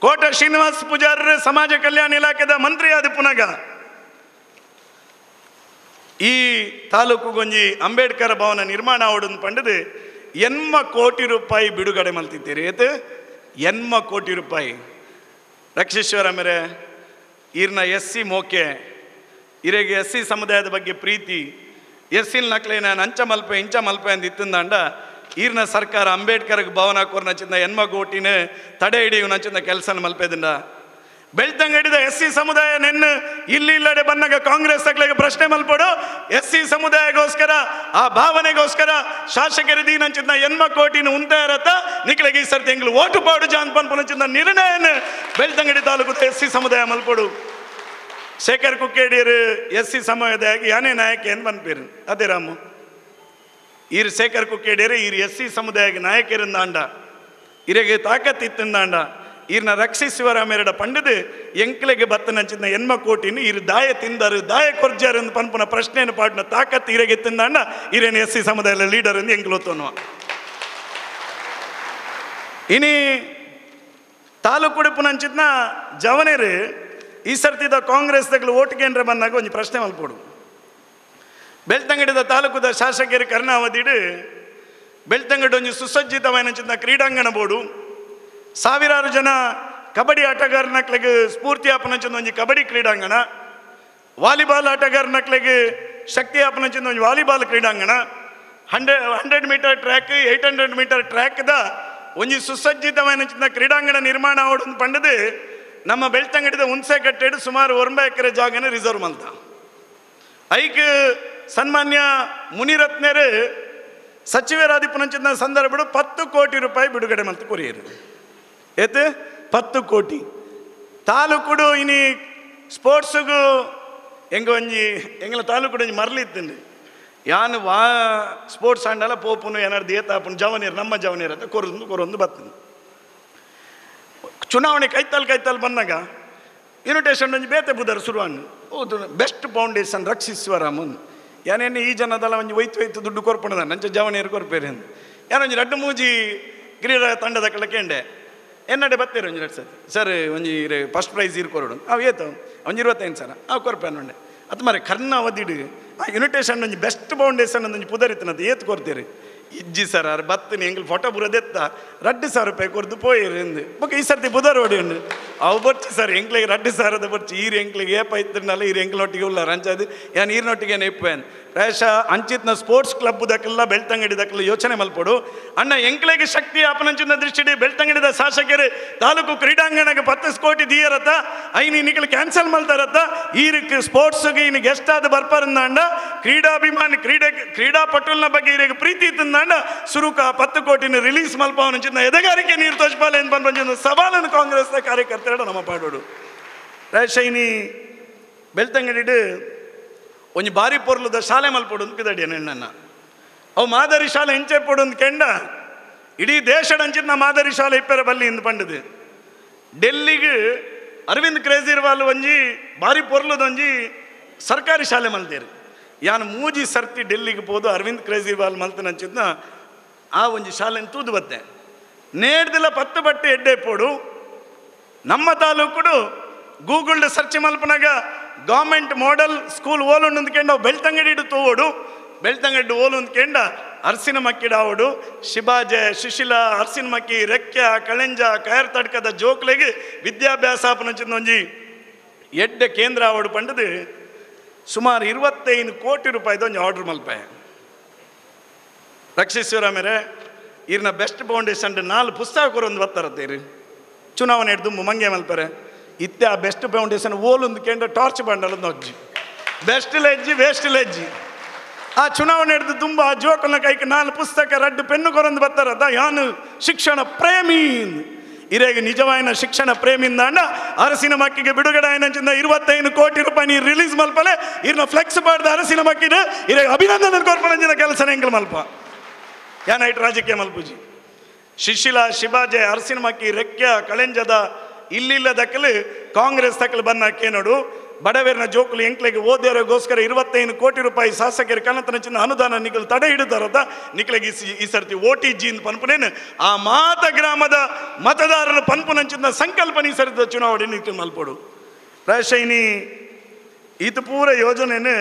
ಕೋಟ ಶ್ರೀನಿವಾಸ್ ಪೂಜಾರ ಸಮಾಜ ಕಲ್ಯಾಣ ಇಲಾಖೆದ ಮಂತ್ರಿ ಆದ ಪುನಗ ಈ ತಾಲೂಕುಗೊಂಜಿ ಅಂಬೇಡ್ಕರ್ ಭವನ ನಿರ್ಮಾಣ ಆವಡನ್ನು ಪಂಡದು 80 ಕೋಟಿ ರೂಪಾಯಿ ಬಿಡುಗಡೆ ಮಲ್ತಿದ್ದೀರಿ ಏತು 80 ಕೋಟಿ ರೂಪಾಯಿ ರಕ್ಷಿತ್ ಶಿವರಾಮೇರೆ ಈರ್ನ SC ಮೋಕೆ ಇರೆಗೆ SC ಸಮುದಾಯದ ಬಗ್ಗೆ ಪ್ರೀತಿ SC ನಕ್ಲೆ ನಾನು ಅಂಚ ಮಲ್ಪೆ ಇಂಚ ಮಲ್ಪೆ ಅಂತ ಇತ್ತಂದಾಂಡ ಈರ್ನ ಸರ್ಕಾರ ಅಂಬೇಡ್ಕರ್ಗೆ ಭವನ ಕೋರ್ನ ಚಿಂದ 80 ಕೋಟಿನ ತಡೆ ಹಿಡಿಯುವ ನಂಚಿಂದ ಕೆಲಸ ಮಲ್ಪೆದಿಂದ ಬೆಳ್ತಂಗಡಿದ SC ಸಮುದಾಯ ನೆನ್ನು ಇಲ್ಲಡೆ ಬಂದಾಗ ಕಾಂಗ್ರೆಸ್ ತಕ್ಲೆಗೆ ಪ್ರಶ್ನೆ ಮಲ್ಪಡು SC ಸಮುದಾಯಗೋಸ್ಕರ ಆ ಭಾವನೆಗೋಸ್ಕರ ಶಾಸಕರ ದೀನಂಚಿಂದ 80 ಕೋಟಿನ ಉಂತಾ ಇರತ್ತ ನಿಕ್ಲೆಗೆ ಈ ಸರ್ತಿ ಎಂಗ್ಲು ಓಟು ಪಾಡು ಜಾನ್ ಪನ್ಪುನಚಿಂದ ನಿರ್ಣಯನ ಬೆಳ್ತಂಗಡಿ ತಾಲೂಕು SC ಸಮುದಾಯ ಮಲ್ಪಡು ಶೇಖರ್ ಕುಕ್ಕೇಡಿಯರು SC ಸಮುದಾಯ ಯಾನೇ ನಾಯಕ ಏನು ಪನ್ಪೇರು ಅದೇ ರಾಮು ಈರು ಶೇಖರ್ ಕುಕ್ಕೇಡಿಯರು ಈರು SC ಸಮುದಾಯಕ್ಕೆ ನಾಯಕರಿಂದಾಂಡ ಇರೆಗೆ ತಾಕತ್ತಿತ್ತಂದಾಂಡ ಈರ್ನ ರಕ್ಷಿತ್ ಶಿವರಾಮೇರಡ ಪಂಡದು ಎಂಕ್ಲೆಗೆ ಬತ್ತನಂಚಿನ 80 ಕೋಟಿನ ಈರು ದಾಯ ತಿಂದರು ದಾಯ ಕೊರ್ಜಾರು ಅಂತ ಪನ್ಪುನ ಪ್ರಶ್ನೆಯನ್ನು ಪಾಡ್ನ ತಾಕತ್ತು ಇರೆಗೆ ತಿಂದಾಂಡ ಈರೇನು SC ಸಮುದಾಯದ ಲೀಡರ್ ಎಂದು ಎಂಗ್ಲೋತೋನು ಇನಿ ತಾಲೂಕು ನಂಚಿನ ಜವನೇರು ಈ ಸರ್ತಿದ ಕಾಂಗ್ರೆಸ್ ತಗಲು ಓಟ್ ಕೇಂದ್ರ ಬಂದಾಗ ಒಂದು ಪ್ರಶ್ನೆ ಮಲ್ಪೋಡು ಬೆಳ್ತಂಗಡಿದ ತಾಲೂಕುದ ಶಾಸಕರು ಕರ್ಣಾವಧಿಡು ಬೆಳ್ತಂಗಡಿ ಒಂದು ಸುಸಜ್ಜಿತವಾದ ಕ್ರೀಡಾಂಗಣ ಬೋಡು ಸಾವಿರಾರು ಜನ ಕಬಡ್ಡಿ ಆಟಗಾರನಕ್ಲೆಗೆ ಸ್ಫೂರ್ತಿ ಆಪನಂಚಿನ ಒಂದು ಕಬಡ್ಡಿ ಕ್ರೀಡಾಂಗಣ ವಾಲಿಬಾಲ್ ಆಟಗಾರನಕ್ಲೆಗೆ ಶಕ್ತಿ ಆಪನಂಚಿನ ಒಂದು ವಾಲಿಬಾಲ್ ಕ್ರೀಡಾಂಗಣ 100 ಮೀಟರ್ ಟ್ರ್ಯಾಕ್ 800 ಮೀಟರ್ ಟ್ರ್ಯಾಕ್ದ ಒಂದು ಸುಸಜ್ಜಿತವಾದ ಕ್ರೀಡಾಂಗಣ ನಿರ್ಮಾಣ ಆವಡು ಪಂಡದು ನಮ್ಮ ಬೆಳ್ತಂಗಡಿದ ಹುಣಸೆಕಟ್ಟೆಡು ಸುಮಾರು 9 ಎಕರೆ ಜಾಗನ ರಿಸರ್ವ್ ಮಲ್ತ ಐಕ್ ಸನ್ಮಾನ್ಯ ಮುನಿರತ್ನರು ಸಚಿವರಾದಿಪ್ಪುನಂಚಿನ ಸಂದರ್ಭಡು 10 ಕೋಟಿ ರೂಪಾಯಿ ಬಿಡುಗಡೆ ಮಲ್ತು ಕೊರಿಯರು ಏತು 10 ಕೋಟಿ ತಾಲೂಕುಡು ಇನಿ ಸ್ಪೋರ್ಟ್ಸ್ಗೂ ಎಂಗ ಒಂಜಿ ಎಂಗಲ ತಾಲೂಕುಡು ಒಂಜಿ ಮರಲಿತ್ತಂಡು ಯಾನು ವಾ ಸ್ಪೋರ್ಟ್ಸ್ ಆಂಡಲ ಪೋಪುನು ಏನಾರು ದೇತಾಪುನು ಜವನೀರು ನಮ್ಮ ಜವನೀರು ಅಂತ ಕೊರೊಂದು ಬರ್ತದೆ. ಚುನಾವಣೆ ಕೈತಲ್ ಬಂದಾಗ ಇನ್ವಿಟೇಷನ್ ಒಂಜಿ ಬೇತೆ ಬುಧರು ಶುರುವನ್ನು ಹೌದು ಬೆಸ್ಟ್ ಫೌಂಡೇಶನ್ ರಕ್ಷಿಸುವರಾಮನ್ ಯಾನೇನು ಈ ಜನದಲ್ಲ ಒಂಜಿ ಒಯ್ತು ದುಡ್ಡು ಕೊರ್ಪಣದ ನಂಚ ಜವನೀರು ಕೊರ್ಪೇರಿ ಅಂತ ಯಾನೊಂಜಿ 2-3 ಕ್ರೀಡಾ ತಂಡದ ಕಳಕೆಂಡೆ ಎನ್ನಡೆ ಬತ್ತೇರು ಒಂಜಿ 2 ಸತಿ ಸರ್ ಒಂಜಿ ಫಸ್ಟ್ ಪ್ರೈಸ್ ಇರು ಕೊರಡು ಅವು ಏತು ಒಂಜಿ 25 ಸರ ಅವು ಕೊರ್ಪೇನೊಂಡೆ ಅದು ಮಾರೆ ಕರ್ನ ಅವಧಿಡು ಆ ಇನ್ವಿಟೇಷನ್ ಒಂಜಿ ಬೆಸ್ಟ್ ಫೌಂಡೇಶನ್ ಒಂಜಿ ಪುದರಿತ್ತನದು ಏತು ಕೊರ್ತೀರಿ ಇಜ್ಜಿ ಸರ್ ಅವ್ರು ಬತ್ತನಿ ಎಂಗ್ಳು ಫೋಟೋ ಬುರದೆತ್ತ 2,000 ರೂಪಾಯಿ ಕೊರ್ದು ಪೋಯಿರು ಎಂದು ಬೊಕ್ಕ ಈ ಸರ್ತಿ ಬುಧವಾರ ಹೊಡಿ ಉಂಡು ಅವು ಬರ್ಚಿ ಸರ್ ಎಂಕ್ಲಿಗೆ 2,000 ಬರ್ಚಿ ಈರು ಎಂಕ್ಲಿಗೆ ಏಪ ಇತ್ತಿನಲ್ಲ ಈರು ಎಂಕ್ಲೊಟ್ಟಿಗೆ ಉಳ್ಳಾರ ಅಂಚದು ಯಾನು ಈರಿನೊಟ್ಟಿಗೆ ನೆಪ್ಪೇನು ಪ್ರಾಯಶಃ ಅಂಚಿತ್ನ ಸ್ಪೋರ್ಟ್ಸ್ ಕ್ಲಬ್ ದಕ್ಕಲ್ಲ ಬೆಳ್ತಂಗಡಿ ದಕ್ಕಲ್ಲ ಯೋಚನೆ ಮಲ್ಪಡು ಅಣ್ಣ ಎಂಕ್ಲೆಗೆ ಶಕ್ತಿ ಆಪನಂಚಿನ ದೃಷ್ಟಿಡಿ ಬೆಳ್ತಂಗಡಿದ ಶಾಸಕರು ತಾಲೂಕು ಕ್ರೀಡಾಂಗಣಕ್ಕೆ 10 ಕೋಟಿ ದೀಯರತ್ತ ಐನಿ ನಿಖಲು ಕ್ಯಾನ್ಸಲ್ ಮಲ್ತಾರತ್ತ ಈರಿಗೆ ಸ್ಪೋರ್ಟ್ಸ್ಗೆ ಇನ್ನು ಗೆಸ್ಟ್ ಆದ ಬರ್ಪಾರಂದ ಅಂಡ ಕ್ರೀಡಾಭಿಮಾನಿ ಕ್ರೀಡಾಪಟುಲ್ನ ಬಗ್ಗೆ ಈರಿಗೆ ಪ್ರೀತಿ ಇತ್ತಂದ ಸುರುಕ 10 ಕೋಟಿನ ರಿಲೀಸ್ ಮಲ್ಪವನಂಚಿನ ಎದೆಗಾರಿಕೆ ನೀರು ತೋಚ್ಪಾಲೆ ಅಂತ ಬಂದ ಸವಾಲನ್ನು ಕಾಂಗ್ರೆಸ್ನ ಕಾರ್ಯಕರ್ತರು ನಮ್ಮ ಪಾಡೋಡು ಪ್ರಾಯಶಃ ಬೆಳ್ತಂಗಡಿ ಒಂಜಿ ಬಾರಿ ಪೊರ್ಲುದ ಶಾಲೆ ಮಲ್ಪಡು ಅಂತ ಪಿದಡಿ ನೆಣ್ಣನ್ನ ಅವು ಮಾದರಿ ಶಾಲೆ ಹೆಂಚೆ ಪೊಡು ಅಂತ ಕೆಂಡ ಇಡೀ ದೇಶದ ಅಂಚಿನ ಮಾದರಿ ಶಾಲೆ ಇಪ್ಪರ ಬಲ್ಲಿ ಇಂದು ಪಂಡದು ಡೆಲ್ಲಿಗೆ ಅರವಿಂದ್ ಕೇಜ್ರಿವಾಲ್ ಒಂಜಿ ಬಾರಿ ಪೊರ್ಲುದೊಂಜಿ ಸರ್ಕಾರಿ ಶಾಲೆ ಮಲ್ತೇರು ಯಾನು ಮೂಜಿ ಸರ್ತಿ ಡೆಲ್ಲಿಗೆ ಹೋದು ಅರವಿಂದ್ ಕೇಜ್ರಿವಾಲ್ ಮಲ್ತನಂಚಿದ್ನ ಆ ಒಂಜಿ ಶಾಲೆನ ತೂದು ಬತ್ತೆ ನೇಡ್ದಿಲ್ಲ 10 ಬಟ್ಟೆ ಎಡ್ಡೆ ಪೋಡು ನಮ್ಮ ತಾಲೂಕುಡು googled search ಮಲ್ಪನಾಗ government model school ಓಲು ಅಂದ್ಕೆಂಡು ಅವು ಬೆಳ್ತಂಗಡಿ ತೋವೋಡು ಬೆಳ್ತಂಗಡಿ ಓಲು ಅಂದ್ಕೆಂಡ ಅರಸಿನ ಮಕ್ಕಿ ಡಾವಡು ಶಿಬಾಜೆ ಸುಶೀಲಾ ಅರಸಿನ ಮಕ್ಕಿ ರೆಕ್ಯ ಕಳೆಂಜ ಕಯರ್ ತಡ್ಕದ ಜೋಕ್ಲೆಗೆ ವಿದ್ಯಾಭ್ಯಾಸ ಆಪನಂಚಿನ ಒಂಜಿ ಎಡ್ಡೆ ಕೇಂದ್ರ ಆವಡು ಪಂಡದು ಸುಮಾರು 25 ಕೋಟಿ ರೂಪಾಯಿದ ಒಂದು ಆರ್ಡ್ರ್ ಮಲ್ಪೆ ರಕ್ಷಿಸುವರ ಮೇರೆ ಇರ್ನ ಬೆಸ್ಟ್ ಫೌಂಡೇಶನ್ 4 ಪುಸ್ತಕ ಕೊರೊಂದು ಬರ್ತಾರತ್ತೀರಿ ಚುನಾವಣೆ ಹಿಡ್ದು ಮಂಗೆ ಮಲ್ಪರೆ ಇತ್ತೆ ಆ ಬೆಸ್ಟ್ ಫೌಂಡೇಶನ್ ಓಲೊಂದು ಕೇಂದ್ರ ಟಾರ್ಚ್ ಬಂಡಲೊಂದು ಅಜ್ಜಿ ಬೆಸ್ಟ್ ಲೆಜ್ಜಿ ವೇಸ್ಟ್ ಲೆಜ್ಜಿ ಆ ಚುನಾವಣೆ ಹಿಡ್ದು ತುಂಬ ಆ ಜೋಕಲ್ನ ಕೈಗೆ 4 ಪುಸ್ತಕ 2 ಪೆನ್ನು ಕೊರೊಂದು ಬರ್ತಾರದ ಯಾನು ಶಿಕ್ಷಣ ಪ್ರೇಮಿ ಇರೇಗ ನಿಜವಾಯಿನ ಶಿಕ್ಷಣ ಪ್ರೇಮಿಯಿಂದ ಅಣ್ಣ ಅರಸಿನ ಮಕ್ಕಿಗೆ ಬಿಡುಗಡೆ ಆಯ್ನಂಚಿಂದ 25 ಕೋಟಿ ರೂಪಾಯಿ ನೀರು ರಿಲೀಸ್ ಮಲ್ಪಲೆ ಇರ್ನ ಫ್ಲೆಕ್ಸ್ ಮಾಡಿದ ಅರಸಿನ ಮಕ್ಕಿನ ಇರೇಗ ಅಭಿನಂದನೆ ಕೋರ್ಪಣಂಚಿನ ಕೆಲಸ ಎಂಕಲ್ ಮಲ್ಪ ಯಾನೈಟ್ ರಾಜಕೀಯ ಮಲ್ಪುಜಿ ಸುಶೀಲಾ ಶಿಬಾಜೆ ಅರಸಿನ ಮಕ್ಕಿ ರೆಕ್ಯ ಕಳೆಂಜದ ಇಲ್ಲಿಲ್ಲ ದಕ್ಕಲು ಕಾಂಗ್ರೆಸ್ ದಕ್ಕಲು ಬನ್ನಕ್ಕೆ ನೋಡು ಬಡವೇರಿನ ಜೋಕುಲು ಎಂಕ್ಲೆಗೆ ಓದ್ಯಾರಿಗೋಸ್ಕರ 25 ಕೋಟಿ ರೂಪಾಯಿ ಶಾಸಕರು ಕನತನಚಿನ ಅನುದಾನ ನಿಖಲು ತಡೆ ಹಿಡಿದಾರದ ನಿಖಲಿಗೆ ಈ ಸರ್ತಿ OTG ಅಂತ ಪನ್ಪುನೇನು ಆ ಮಾತ ಗ್ರಾಮದ ಮತದಾರರ ಪನ್ಪುನಂಚಿನ ಸಂಕಲ್ಪನೆ ಈ ಸರಿದ ಚುನಾವಣೆ ನಿಖಲು ಮಲ್ಪಡು ಪ್ರಾಯಶಃ ಇದು ಪೂರ ಯೋಜನೆಯನ್ನು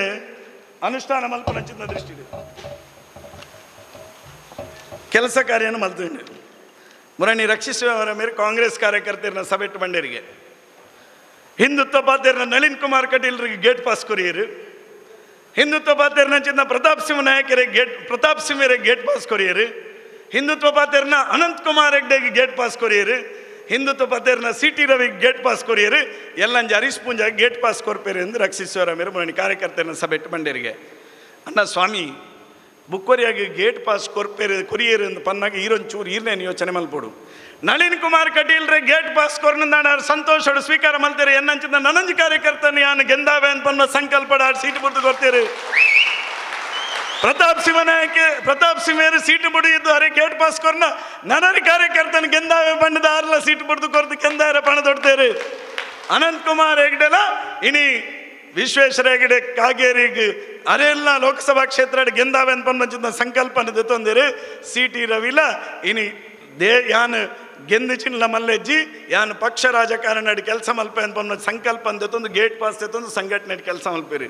ಅನುಷ್ಠಾನ ಮಲ್ಪನಂಚಿನ ದೃಷ್ಟಿ ಕೆಲಸ ಕಾರ್ಯನ ಮಲ್ತಂಡು ಮುರಣಿ ರಕ್ಷಿಸುವವರ ಮೇಲೆ ಕಾಂಗ್ರೆಸ್ ಕಾರ್ಯಕರ್ತರನ್ನ ಸಭೆಟ್ಟು ಬಂಡೇರಿಗೆ ಹಿಂದುತ್ವ ಪಾತ್ರನ ನಳಿನ್ ಕುಮಾರ್ ಕಟೀಲ್ರಿಗೆ ಗೇಟ್ ಪಾಸ್ ಕೊರಿಯರು ಹಿಂದುತ್ವ ಪಾತ್ರನ ಚಿನ್ನ ಪ್ರತಾಪ್ ಸಿಂಹ ನಾಯಕರಿಗೆ ಪ್ರತಾಪ್ ಸಿಂಹರಿಗೆ ಗೇಟ್ ಪಾಸ್ ಕೊರಿಯರು ಹಿಂದುತ್ವ ಪಾತ್ರನ ಅನಂತ್ ಕುಮಾರ್ ಹೆಗ್ಡೆಗೆ ಗೇಟ್ ಪಾಸ್ ಕೊರಿಯರು ಹಿಂದುತ್ವ ಪಾತ್ರನ CT ರವಿಗೆ ಗೇಟ್ ಪಾಸ್ ಕೊರಿಯರು ಎಲ್ಲಂಜ ಹರೀಶ್ ಪೂಂಜಾಗೆ ಗೇಟ್ ಪಾಸ್ ಕೊರ್ಪೇರು ಎಂದು ರಕ್ಷಿಸುವವರ ಮೇಲೆ ಮುರಣಿ ಕಾರ್ಯಕರ್ತರನ್ನ ಸಭೆಟ್ಟು ಬಂಡೇರಿಗೆ ಅಣ್ಣ ಸ್ವಾಮಿ ಬುಕ್ಕೊರಿಯಾಗಿ ಗೇಟ್ ಪಾಸ್ ಕೊರಿಯರು ಎಂದು ಪನ್ನಾಗ ಈರೊಂಚೂರು ಈರ್ನೇನು ಯೋಚನೆ ಮಲ್ಪಡು ನಳಿನ್ ಕುಮಾರ್ ಕಟೀಲ್ರೆ ಗೇಟ್ ಪಾಸ್ ಕೊರ್ನಂದಾಡ ಸಂತೋಷಡು ಸ್ವೀಕಾರ ಮಲ್ತಾರೆ ಎನ್ನಂಚಿಂದ ನನಂಜಿ ಕಾರ್ಯಕರ್ತನ ಯಾನು ಗೆಂದಾವೆ ಅಂತ ಪನ್ನ ಸಂಕಲ್ಪಡ ಸೀಟು ಬಿಡ್ದು ಕೊಡ್ತೀರಿ ಪ್ರತಾಪ್ ಸಿಂಹರು ಸೀಟು ಬಿಡಿದ್ದು ಅರೆ ಗೇಟ್ ಪಾಸ್ ಕೊರ್ನ ನನರಿ ಕಾರ್ಯಕರ್ತನ ಗೆಂದಾವೆ ಬಣ್ಣದ ಆರ್ಲ ಸೀಟು ಬಿಡ್ದು ಕೊರ್ದು ಕೆಂದಾರ ಪಣ ದೊಡ್ತೇರಿ ಅನಂತ್ ಕುಮಾರ್ ಹೆಗ್ಡೆಲ ಇನಿ ವಿಶ್ವೇಶ್ವರ ಹೆಗಡೆ ಕಾಗೇರಿಗೆ ಅರೆಲ್ಲ ಲೋಕಸಭಾ ಕ್ಷೇತ್ರ ಗೆಂದಾವೆ ಅಂತ ಪನ್ನ ಸಂಕಲ್ಪನ ತಂದಿರಿ CT ರವಿಲ ಇನಿ ಯಾನು ಗೆಂದಿಚಿನ್ಲ ಮಲ್ಲೆಜ್ಜಿ ಯಾನು ಪಕ್ಷ ರಾಜಕಾರಣ ಕೆಲಸ ಮಲ್ಪೆ ಅಂತ ಪನ್ನ ಸಂಕಲ್ಪ ಅಂದೊಂದು ಗೇಟ್ ಪಾಸ್ ತಂದು ಸಂಘಟನೆ ಕೆಲಸ ಮಲ್ಪೇರಿ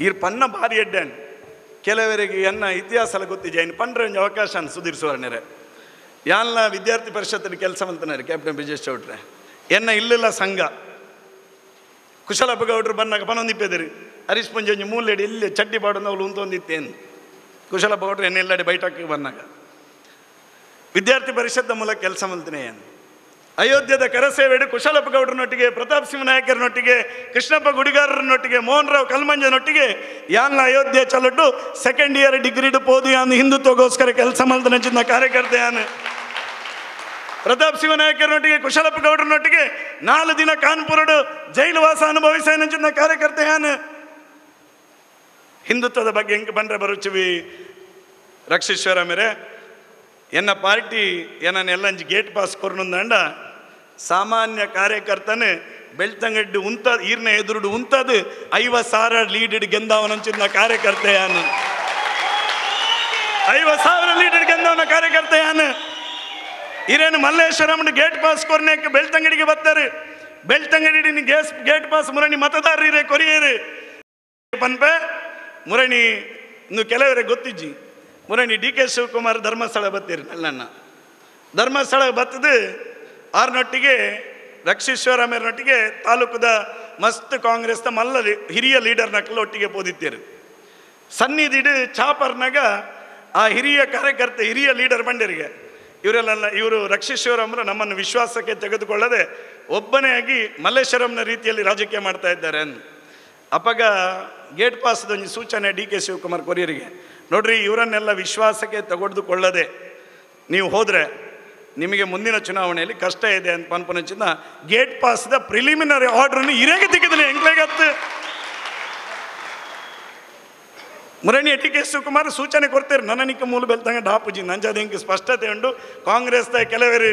ಇರ್ ಪನ್ನ ಭಾರಿ ಎಡ್ಡನ್ ಕೆಲವರಿಗೆ ಎನ್ನ ಇತಿಹಾಸ ಗೊತ್ತಿದೆ ಇನ್ನು ಪಂಡ್ರೆ ಒಂದು ಅವಕಾಶ ಸುಧೀರ್ ಸುವರ್ಣರೆ ಯಾನ್ಲ ವಿದ್ಯಾರ್ಥಿ ಪರಿಷತ್ತಿನ ಕೆಲಸ ಮಲ್ತನಾರೆ ಕ್ಯಾಪ್ಟನ್ ಬ್ರಿಜೇಶ್ ಚೌಟ್ರೆ ಎನ್ನ ಇಲ್ಲಿಲ್ಲ ಸಂಘ ಕುಶಲಪ್ಪ ಗೌಡ್ರು ಬಂದಾಗ ಪನೊಂದಿಪ್ಪೆದಿರಿ ಹರೀಶ್ ಪುಂಜಿ ಮೂಲೆಡಿ ಇಲ್ಲಿ ಚಡ್ಡಿ ಬಾಡೋದು ಅವಳು ಉಂತೊಂದಿತ್ತೇನು ಕುಶಲಪ್ಪ ಗೌಡ್ರು ಎನ್ನೆಲ್ಲಡಿ ಬೈಠಕ್ಕೆ ಬಂದಾಗ ವಿದ್ಯಾರ್ಥಿ ಪರಿಷತ್ ಮೂಲಕ ಕೆಲಸ ಮಲ್ತೀನಿ ಏನು ಅಯೋಧ್ಯದ ಕರಸೇವೆಡು ಕುಶಲಪ್ಪ ಗೌಡರನೊಟ್ಟಿಗೆ, ಪ್ರತಾಪ್ ಸಿಂಹ ನಾಯಕರನೊಟ್ಟಿಗೆ, ಕೃಷ್ಣಪ್ಪ ಗುಡಿಗಾರರನೊಟ್ಟಿಗೆ, ಮೋಹನ್ ರಾವ್ ಕಲ್ಮಂಜನೊಟ್ಟಿಗೆ ಯಾನ್ ಅಯೋಧ್ಯೆ ಚಲಟ್ಟು ಸೆಕೆಂಡ್ ಇಯರ್ ಡಿಗ್ರಿಡು ಪೋದು ಯಾನ್ ಹಿಂದುತ್ವಗೋಸ್ಕರ ಕೆಲಸ ಮಲ್ತನಂಚಿನ ಕಾರ್ಯಕರ್ತೆ ಯಾನು. ಪ್ರತಾಪ್ ಸಿಂಹ ನಾಯಕರನೊಟ್ಟಿಗೆ, ಕುಶಲಪ್ಪ ಗೌಡರನೊಟ್ಟಿಗೆ 4 ದಿನ ಕಾನ್ಪುರಡು ಜೈಲು ವಾಸ ಅನುಭವಿಸನಂಚಿನ ಕಾರ್ಯಕರ್ತೆ ಯಾನು. ಹಿಂದುತ್ವದ ಬಗ್ಗೆ ಹೆಂಗೆ ಬಂದ್ರೆ ಬರುಚಿವಿ ರಕ್ಷೀಶ್ವರ ಮೇರೆ ಎನ್ನ ಪಾರ್ಟಿ ಏನನ್ನೆಲ್ಲ ಗೇಟ್ ಪಾಸ್ ಕೊರ್ನುಂದಂಡ ಸಾಮಾನ್ಯ ಕಾರ್ಯಕರ್ತನೆ ಬೆಳ್ತಂಗಡ್ಡು ಉಂತದ ಈರ್ನ ಎದುರುಡು ಉಂತದು 50,000 ಲೀಡ್ ಗೆಂದವನಂಚಿನ ಕಾರ್ಯಕರ್ತೆ ಯಾನು. 50,000 ಲೀಡ್ ಗೆಂದವನ ಕಾರ್ಯಕರ್ತೆ ಯಾನು. ಇರೇನು ಮಲ್ಲೇಶ್ವರಮ್ನ ಗೇಟ್ ಪಾಸ್ ಕೊರ್ನೇಕ್ಕೆ ಬೆಳ್ತಂಗಡಿಗೆ ಬರ್ತಾರೆ. ಬೆಳ್ತಂಗಡಿ ಗೇಟ್ ಪಾಸ್ ಮುರಣಿ ಮತದಾರರೇ ಕೊರಿಯರು ಪನ್ಪೆ ಮುರಣಿ ಇನ್ನು ಕೆಲವರೇ ಗೊತ್ತಿಜ್ಜಿ ಮುರಣಿ DK ಶಿವಕುಮಾರ್ ಧರ್ಮಸ್ಥಳ ಬತ್ತೀರಿ ನಲ್ಲಣ್ಣ ಧರ್ಮಸ್ಥಳ ಬತ್ತದು ಆರ್ನೊಟ್ಟಿಗೆ ರಕ್ಷೀಶ್ವರ ಮೇರನೊಟ್ಟಿಗೆ ತಾಲೂಕದ ಮಸ್ತ್ ಕಾಂಗ್ರೆಸ್ದ ಮಲ್ಲ ಹಿರಿಯ ಲೀಡರ್ ನಕಲು ಒಟ್ಟಿಗೆ ಪೋದಿತ್ತೇರು ಸನ್ನಿಧಿಡು ಚಾಪರ್ನಾಗ ಆ ಹಿರಿಯ ಕಾರ್ಯಕರ್ತ ಹಿರಿಯ ಲೀಡರ್ ಬಂಡರಿಗೆ ಇವರೆಲ್ಲ ಇವರು ರಕ್ಷೀಶ್ವರಮ್ರು ನಮ್ಮನ್ನು ವಿಶ್ವಾಸಕ್ಕೆ ತೆಗೆದುಕೊಳ್ಳದೆ ಒಬ್ಬನೇ ಆಗಿ ಮಲ್ಲೇಶ್ವರಂನ ರೀತಿಯಲ್ಲಿ ರಾಜಕೀಯ ಮಾಡ್ತಾ ಇದ್ದಾರೆ ಅಂದು ಅಪ್ಪಗ ಗೇಟ್ ಪಾಸ್ದೊಂದು ಸೂಚನೆ DK ಶಿವಕುಮಾರ್ ಕೊರಿಯರಿಗೆ ನೋಡ್ರಿ ಇವರನ್ನೆಲ್ಲ ವಿಶ್ವಾಸಕ್ಕೆ ತೆಗೆದುಕೊಳ್ಳದೆ ನೀವು ಹೋದರೆ ನಿಮಗೆ ಮುಂದಿನ ಚುನಾವಣೆಯಲ್ಲಿ ಕಷ್ಟ ಇದೆ ಅಂತ ಪನ್ಪನಚಿಂದ ಗೇಟ್ ಪಾಸ್ದ ಪ್ರಿಲಿಮಿನರಿ ಆರ್ಡ್ರನ್ನು ಇರೇಗೆ ತೆಗೆದಿಲ್ಲ ಎಂಗ್ಲೇಗತ್ತು ಮುರಣಿ DK ಶಿವಕುಮಾರ್ ಸೂಚನೆ ಕೊಡ್ತಾರೆ ನನನಿಕ ಮೂಲ ಬೆಲ್ತಂಗ ಡಾಪುಜಿ ನಂಜದ ಹೆಂಗೆ ಸ್ಪಷ್ಟತೆ ಉಂಟು ಕಾಂಗ್ರೆಸ್ದ ಕೆಲವರು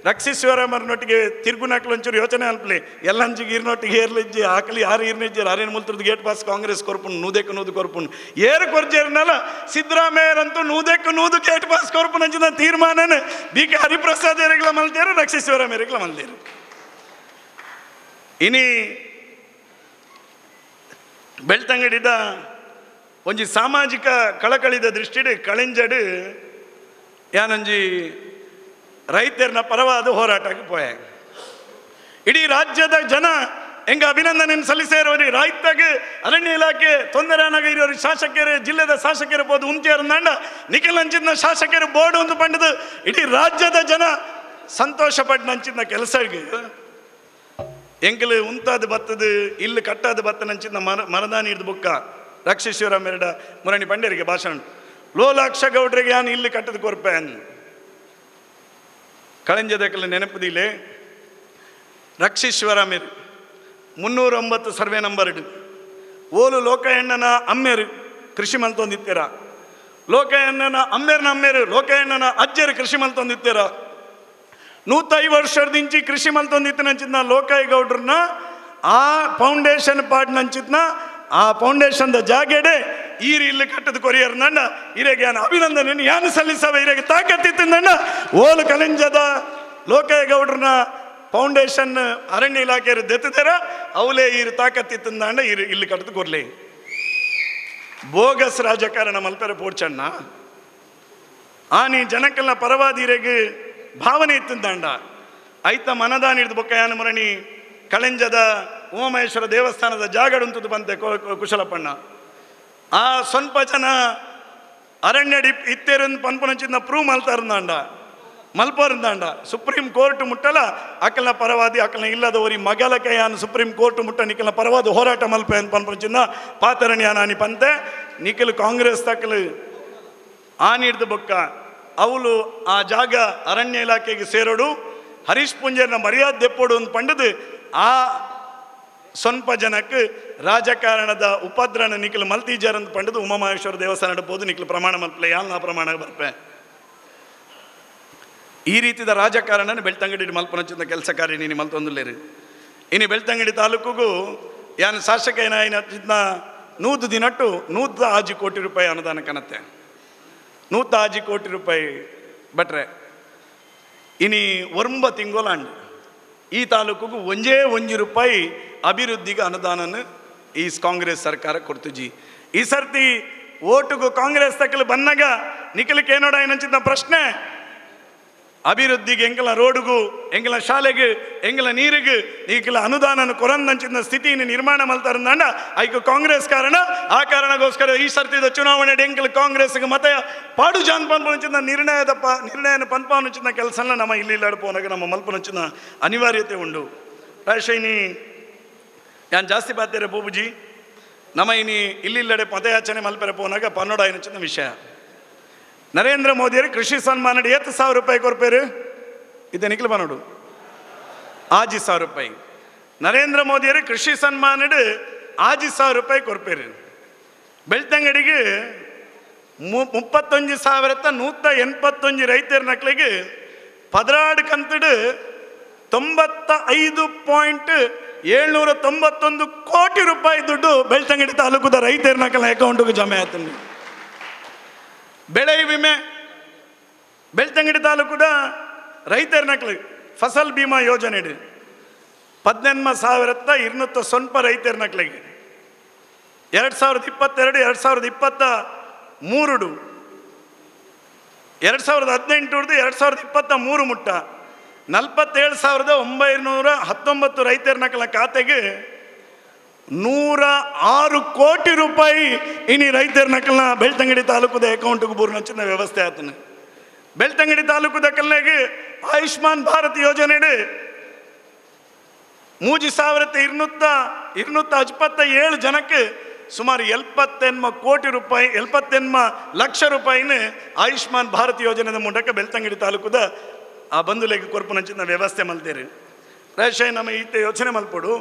ರಕ್ಷೀಶ್ವರಮ್ಮನೊಟ್ಟಿಗೆ ತಿರುಗುನಾಕ್ಲು ಒಂಚೂರು ಯೋಚನೆ ಅನ್ಪಲಿ ಎಲ್ಲಂಜಿಗೆ ಈರ್ನೊಟ್ಟಿಗೆ ಏರ್ಲಿಜ್ಜಿ ಆಕಲಿ ಯಾರು ಈರ್ನಿಜ್ಜಿ ಅರೇನು ಮುಲ್ತರದ್ದು ಗೇಟ್ ಪಾಸ್ ಕಾಂಗ್ರೆಸ್ ಕೊರ್ಪುಣ್ ನೂದೆಕ್ಕೆ ನೂದು ಕೊರ್ಪುಣ್ ಏರು ಕೊರ್ಜೇರ್ನಲ್ಲ ಸಿದ್ದರಾಮಯ್ಯರಂತೂ ನೂದೆಕ್ಕೆ ನೂದು ಗೇಟ್ ಪಾಸ್ ಕೊರ್ಪುಣ್ ಅಂಚಿನ ತೀರ್ಮಾನನ BK ಹರಿಪ್ರಸಾದ್ ಏರಿಗಳ ಮಲ್ತೇರು ರಕ್ಷೀಶ್ವರಮ್ಮ ಏರಿಗಳ ಮಲ್ತೇರು ಇನಿ ಬೆಳ್ತಂಗಡಿದ ಒಂಜಿ ಸಾಮಾಜಿಕ ಕಳಕಳಿದ ದೃಷ್ಟಿಡು ಕಳಿಂಜಡು ಯಾನಂಜಿ ರೈತರನ್ನ ಪರವಾದ ಹೋರಾಟಕ್ಕೆ ಪೋಯ ಇಡೀ ರಾಜ್ಯದ ಜನ ಹೆಂಗ ಅಭಿನಂದನೆಯನ್ನು ಸಲ್ಲಿಸಿರೋರಿ ರೈತಗೆ ಅರಣ್ಯ ಇಲಾಖೆ ತೊಂದರೆ ಇರೋರು ಶಾಸಕರು ಜಿಲ್ಲೆದ ಶಾಸಕರು ಬೋದು ಉಂಚೇರಂದಾಂಡ ನಿಖಿಲ್ ಅಂಚಿನ ಶಾಸಕರು ಬೋರ್ಡ್ ಒಂದು ಪಂಡದು ಇಡೀ ರಾಜ್ಯದ ಜನ ಸಂತೋಷ ಪಟ್ಟು ನಂಚಿನ ಕೆಲಸಕ್ಕೆ ಎಂಕಲು ಉಂತಾದ ಬತ್ತದು ಇಲ್ಲಿ ಕಟ್ಟಾದ ಬತ್ತ ನಂಚಿನ ಮರದಾನಿ ಹಿಡಿದು ಬುಕ್ಕ ರಕ್ಷೀಶ್ವರ ಮೆರಡ ಮುರಣಿ ಪಂಡೇರಿಗೆ ಭಾಷಣ ಲೋಲಾಕ್ಷ ಗೌಡ್ರಿಗೆ ಯಾನು ಇಲ್ಲಿ ಕಟ್ಟದ ಕೊರ್ಪೆನ್ ಕಳಂಜದಕಲ್ಲ ನೆನಪದಿಲೆ ರಕ್ಷೀಶ್ವರ ಮೇರು 309 ಸರ್ವೆ ನಂಬರ್ ಓಲು ಲೋಕಯಣ್ಣನ ಅಮ್ಮೇರು ಕೃಷಿ ಮಲ್ತೊಂದಿತ್ತೀರ ಲೋಕಯಣ್ಣನ ಅಮ್ಮೇರು ಲೋಕಯಣ್ಣನ ಅಜ್ಜರು ಕೃಷಿ ಮಲ್ತೊಂದಿತ್ತೀರ 150 ವರ್ಷದಿಂಚಿ ಕೃಷಿ ಮಲ್ತೊಂದಿತ್ತು ನಂಚಿದ್ನ ಲೋಕಾಯಿ ಗೌಡ್ರನ್ನ ಆ ಫೌಂಡೇಶನ್ ಪಾಡ್ ನಂಚಿದ್ನ ಆ ಫೌಂಡೇಶನ್ದ ಜಾಗೆಡೆ ಈರಿ ಇಲ್ಲಿ ಕಟ್ಟದ ಕೊರಿಯರ್ ನಂಡ ಇರೆಗೆ ಯಾನು ಅಭಿನಂದನೆ ಯಾನು ಸಲ್ಲಿಸವ ಇರೆಗೆ ತಾಕತ್ತಿತ್ತು ನಂಡ ಓಲು ಕಲಿಂಜದ ಲೋಕಾಯ ಗೌಡ್ರನ್ನ ಫೌಂಡೇಶನ್ ಅರಣ್ಯ ಇಲಾಖೆಯರು ದೆತ್ತಿದಾರ ಅವಲೇ ಈರು ತಾಕತ್ತಿತ್ತು ನಂಡ ಇಲ್ಲಿ ಕಟ್ಟದ ಕೊರ್ಲಿ ಬೋಗಸ್ ರಾಜಕಾರಣ ಮಲ್ಪೆರ ಪೋಡ್ಚಣ್ಣ ಆ ನೀ ಜನಕ್ಕೆಲ್ಲ ಪರವಾದಿರೆಗೆ ಭಾವನೆ ಇತ್ತಂದಾಂಡ ಐತ ಮನದಾನ ಹಿಡಿದು ಬೊಕ್ಕ ಯಾನು ಮರಣಿ ಕಳೆಂಜದ ಉಮಾಮಹೇಶ್ವರ ದೇವಸ್ಥಾನದ ಜಾಗಡುಂತದ್ದು ಬಂತೆ ಕುಶಲಪ್ಪಣ್ಣ ಆ ಸ್ವಲ್ಪ ಜನ ಅರಣ್ಯ ಇತ್ತೇರನ್ನು ಪನ್ಪುನಂಚಿನ ಪ್ರೂವ್ ಮಲ್ತಾರಂದಾಂಡ ಮಲ್ಪೋರಿಂದಾಂಡ ಸುಪ್ರೀಂ ಕೋರ್ಟ್ ಮುಟ್ಟಲ ಅಕಲ್ನ ಪರವಾದಿ ಅಕಲ್ನ ಇಲ್ಲದವರಿ ಮಗಲಕ್ಕೆ ಯಾನು ಸುಪ್ರೀಂ ಕೋರ್ಟ್ ಮುಟ್ಟ ನಿಖಲ್ನ ಪರವಾದ ಹೋರಾಟ ಮಲ್ಪೆ ಅಂತ ಪನ್ಪುನಂಚಿನ ಪಾತರಣಿ ಯಾನಿ ಪಂತೆ ನಿಖಿಲ್ ಕಾಂಗ್ರೆಸ್ ತಕ್ಕಲು ಆನಿಡ್ದು ಬೊಕ್ಕ ಅವಳು ಆ ಜಾಗ ಅರಣ್ಯ ಇಲಾಖೆಗೆ ಸೇರೋಡು ಹರೀಶ್ ಪುಂಜರ್ನ ಮರ್ಯಾದೆ ದೆಪ್ಪೋಡು ಅಂತ ಪಂಡದು ಆ ಸ್ವಲ್ಪ ಜನಕ್ಕೆ ರಾಜಕಾರಣದ ಉಪದ್ರನ ನಿಖಿಲ್ ಮಲ್ತೀಜರ್ ಅಂತ ಪಂಡದು ಉಮಾಮಹೇಶ್ವರ ದೇವಸ್ಥಾನ ನಡಬಹುದು ನಿಖಿಲ್ ಪ್ರಮಾಣ ಮಲ್ಪಲೆ ಯಾಲ್ನ ಪ್ರಮಾಣ ಬರ್ಪೆ ಈ ರೀತಿದ ರಾಜಕಾರಣ ಬೆಳ್ತಂಗಡಿ ಮಲ್ಪನಂಚಿನ ಕೆಲಸ ಕಾರ್ಯ ನೀನು ಮಲ್ತೊಂದುಲ್ಲೇರಿ ಇನ್ನು ಬೆಳ್ತಂಗಡಿ ತಾಲೂಕಿಗೂ ಯಾನು ಶಾಸಕ ಏನಾಯಿನ 100 ದಿನಟ್ಟು 106 ಕೋಟಿ ರೂಪಾಯಿ ಅನುದಾನ ಕನತ್ತೆ 106 ಕೋಟಿ ರೂಪಾಯಿ ಬಟ್ರೆ ಇನಿ 9 ತಿಂಗೋಲಾಂಡ್ ಈ ತಾಲೂಕಿಗೂ ಒಂಜೇ ರೂಪಾಯಿ ಅಭಿವೃದ್ಧಿಗೆ ಅನುದಾನನ ಈ ಕಾಂಗ್ರೆಸ್ ಸರ್ಕಾರ ಕೊಡ್ತುಜಿ ಈ ಸರ್ತಿ ಓಟುಗೂ ಕಾಂಗ್ರೆಸ್ ತಕ್ಕಲು ಬನ್ನಾಗ ನಿಖಿಲಕ್ಕೆ ಏನೋಡ ಏನಂಚಿದ್ದ ಪ್ರಶ್ನೆ ಅಭಿವೃದ್ಧಿಗೆ ಎಂಕಲ ರೋಡ್ಗೂ ಎಂಕಲ ಶಾಲೆಗೆ ಎಂಕಲ ನೀರಿಗೆ ಈಗಲ ಅನುದಾನ ಕೊರಂದಂಚಿನ ಸ್ಥಿತಿಯನ್ನು ನಿರ್ಮಾಣ ಮಾಡ್ತಾರಂದ ಐಕ ಕಾಂಗ್ರೆಸ್ ಕಾರಣ ಆ ಕಾರಣಕ್ಕೋಸ್ಕರ ಈ ಸರ್ತಿದ ಚುನಾವಣೆ ಎಂಕಲ ಕಾಂಗ್ರೆಸ್ಗೆ ಮತ ಪಾಡು ಜಾನ್ ಪನ್ಪನಂಚಿನ ನಿರ್ಣಯನ ಪನ್ಪನಂಚಿನ ಕೆಲಸನ ನಮ್ಮ ಇಲ್ಲಿ ಇಲ್ಲಾಡ್ಪೋನಾಗ ನಮ್ಮ ಮಲ್ಪನಂಚಿನ ಅನಿವಾರ್ಯತೆ ಉಂಡು ಪ್ರಾಯಶಃ ಇನಿ ಯಾನ್ ಜಾಸ್ತಿ ಬಾತೇರೆ ಬೂಬುಜಿ ನಮ್ಮ ಇನಿ ಇಲ್ಲಿಲ್ಲಡೆ ಮತಯಾಚನೆ ಮಲ್ಪೆರೆ ಪೋನಾಗ ಪನ್ನೋಡ ಏನಂಚಿನ ವಿಷಯ ನರೇಂದ್ರ ಮೋದಿಯರು ಕೃಷಿ ಸನ್ಮಾನ 7,000 ರೂಪಾಯಿ ಕೊರ್ಪೇರು ಇದೆ ನಿಖಿಲ್ ಬನ್ನೋಡು ಆಜಿ 1,000 ರೂಪಾಯಿ ನರೇಂದ್ರ ಮೋದಿಯರು ಕೃಷಿ ಸನ್ಮಾನ ಆಜಿ 1,000 ರೂಪಾಯಿ ಕೊರ್ಪೇರು ಬೆಳ್ತಂಗಡಿಗೆ 31,181 ರೈತರ ನಕ್ಲಿಗೆ 16 ಕಂತಡು 95.791 ಕೋಟಿ ರೂಪಾಯಿ ದುಡ್ಡು ಬೆಳ್ತಂಗಡಿ ತಾಲೂಕುದ ರೈತರ ನಕಲ ಅಕೌಂಟ್ಗೆ ಜಮೆ ಆಯ್ತು. ಬೆಳೆ ವಿಮೆ ಬೆಳ್ತಂಗಡಿ ತಾಲೂಕುದ ರೈತರ ನಕಲಿ ಫಸಲ್ ಬಿಮಾ ಯೋಜನೆ 18,200 ಸ್ವಲ್ಪ ರೈತರ ನಕಲಿಗೆ 2022 2023 2018 2023 ಮುಟ್ಟ 47,919 ರೈತರ ನಕಲ ಖಾತೆಗೆ 106 ಕೋಟಿ ರೂಪಾಯಿ ಇನಿ ರೈತರ ನಕಲ್ನ ಬೆಳ್ತಂಗಡಿ ತಾಲೂಕುದ ಅಕೌಂಟ್ಗೆ ಬೂರ್ನಂಚಿನ ವ್ಯವಸ್ಥೆ ಆತನ. ಬೆಳ್ತಂಗಡಿ ತಾಲೂಕುದ ಕಲ್ಲೆಗೆ ಆಯುಷ್ಮಾನ್ ಭಾರತ್ ಯೋಜನೆ 3,227 ಜನಕ್ಕೆ ಸುಮಾರು 79 ಕೋಟಿ ರೂಪಾಯಿ 79 ಲಕ್ಷ ರೂಪಾಯಿನ ಆಯುಷ್ಮಾನ್ ಭಾರತ್ ಯೋಜನೆದ ಮೂಲಕ ಬೆಳ್ತಂಗಡಿ ತಾಲೂಕುದ ಆ ಬಂಧುಲೆಗೆ ಕೊರ್ಪುನಂಚಿನ ವ್ಯವಸ್ಥೆ ಮಲ್ತೇರಿ. ಪ್ರಾಯಶಃ ನಮ್ಮ ಈತ ಯೋಚನೆ ಮಲ್ಪಡು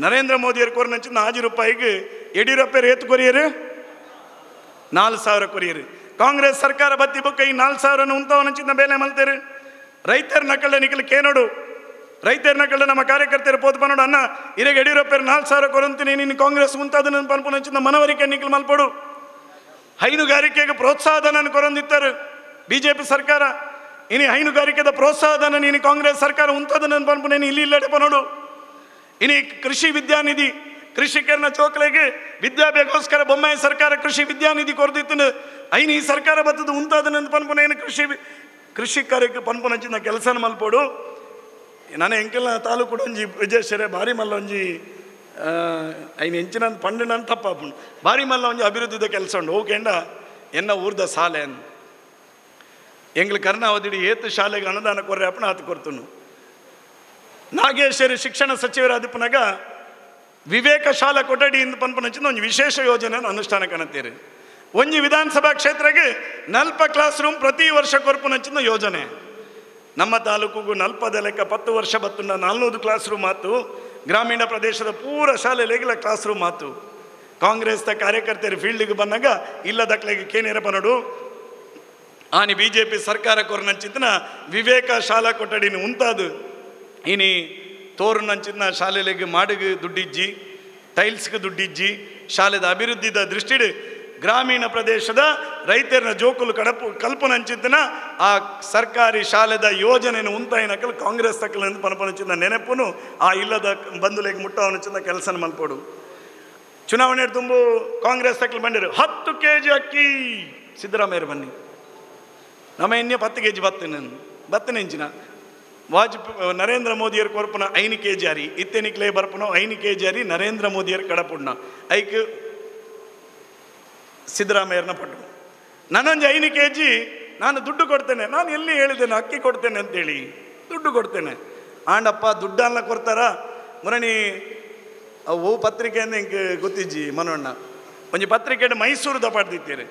ನರೇಂದ್ರ ಮೋದಿಯರು ಕೊರ್ನಂಚಿನ 6 ರೂಪಾಯಿಗೆ ಯಡಿಯೂರಪ್ಪರು ಏತು ಕೊರಿಯರು 4,000 ಕೊರಿಯರು. ಕಾಂಗ್ರೆಸ್ ಸರ್ಕಾರ ಬತ್ತಿ ಬುಕ್ಕ ಈ 4,000 ಉಂತವನಂಚಿನ ಬೇಲೆ ಮಲ್ತೇರಿ. ರೈತರ ನಕಳ್ಳ ನಿಖಲ್ ಕೇನೋಡು ರೈತರ ನಕಳ್ಳ ನಮ್ಮ ಕಾರ್ಯಕರ್ತರು ಪೋದು ಪನ್ನೋಡು ಅನ್ನ ಇರೆಗೆ ಯಡಿಯೂರಪ್ಪರು 4,000 ಕೊರಂತೀನಿ ನೀನು ಕಾಂಗ್ರೆಸ್ ಉಂತಾದನ ಪನ್ಪುನಂಚಿನ ಮನವರಿಕೆ ನಿಖಲ್ ಮಲ್ಪಡು. ಹೈನುಗಾರಿಕೆಗೆ ಪ್ರೋತ್ಸಾಹಧನ ಕೊರಂದಿತ್ತಾರೆ ಬಿಜೆಪಿ ಸರ್ಕಾರ. ಇನಿ ಹೈನುಗಾರಿಕೆದ ಪ್ರೋತ್ಸಾಹಧನ ನೀನು ಕಾಂಗ್ರೆಸ್ ಸರ್ಕಾರ ಉಂತಾದನ ಪನ್ಪುನೇನು ಇಲ್ಲಿ ಇಲ್ಲಡೆ ಪನ್ನೋಡು. ಇನಿ ಕೃಷಿ ವಿದ್ಯಾನಿಧಿ ಕೃಷಿಕರನ ಚೋಕಲೆಗೆ ವಿದ್ಯಾಭ್ಯಾಸಕ್ಕೋಸ್ಕರ ಬೊಮ್ಮಾಯಿ ಸರ್ಕಾರ ಕೃಷಿ ವಿದ್ಯಾನಿಧಿ ಕೊರದಿತ್ತು. ಐನು ಈ ಸರ್ಕಾರ ಬತ್ತದ ಉಂತಾದನ ಪನ್ಪುನೇನು ಕೃಷಿಕರಿಗೆ ಪನ್ಪುನಂಚಿನ ಕೆಲಸನ ಮಲ್ಪೋಡು. ನಾನು ಎಂಕೆಲ್ಲ ತಾಲೂಕು ಒಂಜಿ ವಿಜಯೇಶ್ವರ ಭಾರಿ ಮಲ್ಲ ಒಂಜಿ ಐನು ಹೆಂಚಿನ ಪಂಡು ನಾನು ತಪ್ಪಾಪುಂಡು ಭಾರಿ ಮಲ್ಲ ಒಂಜಿ ಅಭಿವೃದ್ಧಿದ ಕೆಲಸ ಉಂಡು ಓಕೆಂಡ ಎನ್ನ ಊರ್ದ ಶಾಲೆ ಅನ್ನು ಎಂಗ್ಲ ಕರ್ನಾವಧಿ ಏತು ಶಾಲೆಗೆ ಅನುದಾನ ಕೊರ್ರೆ ಅಪ್ಪನ ಆತು ಕೊರ್ತನು. ನಾಗೇಶ್ವರಿ ಶಿಕ್ಷಣ ಸಚಿವರಾದಪ್ಪನಾಗ ವಿವೇಕ ಶಾಲಾ ಕೊಠಡಿ ಇಂದ ಪನ್ಪನಂಚಿನ ಒಂದು ವಿಶೇಷ ಯೋಜನೆಯನ್ನು ಅನುಷ್ಠಾನ ಕಾಣುತ್ತೀರಿ. ಒಂಜಿ ವಿಧಾನಸಭಾ ಕ್ಷೇತ್ರಕ್ಕೆ 40 ಕ್ಲಾಸ್ ರೂಮ್ ಪ್ರತಿ ವರ್ಷ ಕೊರ್ಪುನಂಚಿನ ಯೋಜನೆ. ನಮ್ಮ ತಾಲೂಕಿಗೂ 40 ಲೆಕ್ಕ 10 ವರ್ಷ ಬತ್ತುಂಡ 400 ಕ್ಲಾಸ್ ರೂಮ್ ಆತು. ಗ್ರಾಮೀಣ ಪ್ರದೇಶದ ಪೂರ ಶಾಲೆಲೆಗಿಲ್ಲ ಕ್ಲಾಸ್ ರೂಮ್ ಆತು. ಕಾಂಗ್ರೆಸ್ದ ಕಾರ್ಯಕರ್ತರು ಫೀಲ್ಡಿಗೆ ಬಂದಾಗ ಇಲ್ಲದಕ್ಲೆಗೆ ಕೇನೇರ ಬನ್ನೋಡು ಆನಿ ಬಿಜೆಪಿ ಸರ್ಕಾರ ಕೊರನಂಚಿನ ವಿವೇಕ ಶಾಲಾ ಕೊಠಡಿನ ಉಂತಾದು ಇನಿ ತೋರುನಂಚಿನ ಶಾಲೆಲೆಗೆ ಮಾಡಿಗೆ ದುಡ್ಡಿಜ್ಜಿ ಟೈಲ್ಸ್ಗೆ ದುಡ್ಡಿಜ್ಜಿ ಶಾಲೆದ ಅಭಿವೃದ್ಧಿದ ದೃಷ್ಟಿಡು ಗ್ರಾಮೀಣ ಪ್ರದೇಶದ ರೈತರ ಜೋಕುಲು ಕಲ್ಪನಂಚಿನ ಆ ಸರ್ಕಾರಿ ಶಾಲೆದ ಯೋಜನೆಯನ್ನು ಉಂತಾಯಿನಕಲ್ ಕಾಂಗ್ರೆಸ್ ತಕ್ಕಲಿಂದ ಪನಪನಂಚಿನ ನೆನಪುನು ಆ ಇಲ್ಲದ ಬಂಧುಲೆಗೆ ಮುಟ್ಟವನಂಚಿನ ಕೆಲಸನ ಮಲ್ಪೋಡು. ಚುನಾವಣೆ ತುಂಬು ಕಾಂಗ್ರೆಸ್ ತಕ್ಕಲು ಬಂದಿರು 10 kg ಅಕ್ಕಿ ಸಿದ್ದರಾಮಯ್ಯ ಬನ್ನಿ ನಮ್ಮ ಇನ್ನೇ 10 kg ಬತ್ತನೆ ಇಂಚಿನ ನರೇಂದ್ರ ಮೋದಿಯರ್ ಕೊರ್ಪುನ 5 kg ಅರಿ ಇತ್ತೆನಿಕ್ಲೇ ಬರ್ಪುನ 5 kg ಅರಿ ನರೇಂದ್ರ ಮೋದಿಯರ್ ಕಡಪುಣ್ಣ ಐಕ್ ಸಿದ್ದರಾಮಯ್ಯರನ್ನ ಪಟ್ಟು ನಾನೊಂದು 5 kg ನಾನು ದುಡ್ಡು ಕೊಡ್ತೇನೆ. ನಾನು ಎಲ್ಲಿ ಹೇಳಿದ್ದೇನೆ ಅಕ್ಕಿ ಕೊಡ್ತೇನೆ ಅಂತೇಳಿ ದುಡ್ಡು ಕೊಡ್ತೇನೆ ಆಂಡಪ್ಪ ದುಡ್ಡನ್ನ ಕೊಡ್ತಾರ ಮುರಣಿ ಅವು ಪತ್ರಿಕೆಯನ್ನು ಹಿಂಗೆ ಗೊತ್ತಿಜ್ಜಿ ಮನೋಣ್ಣ ಒಂಜಿ ಪತ್ರಿಕೆ ಮೈಸೂರದ ಪಡೆದಿದ್ದೀರಿ.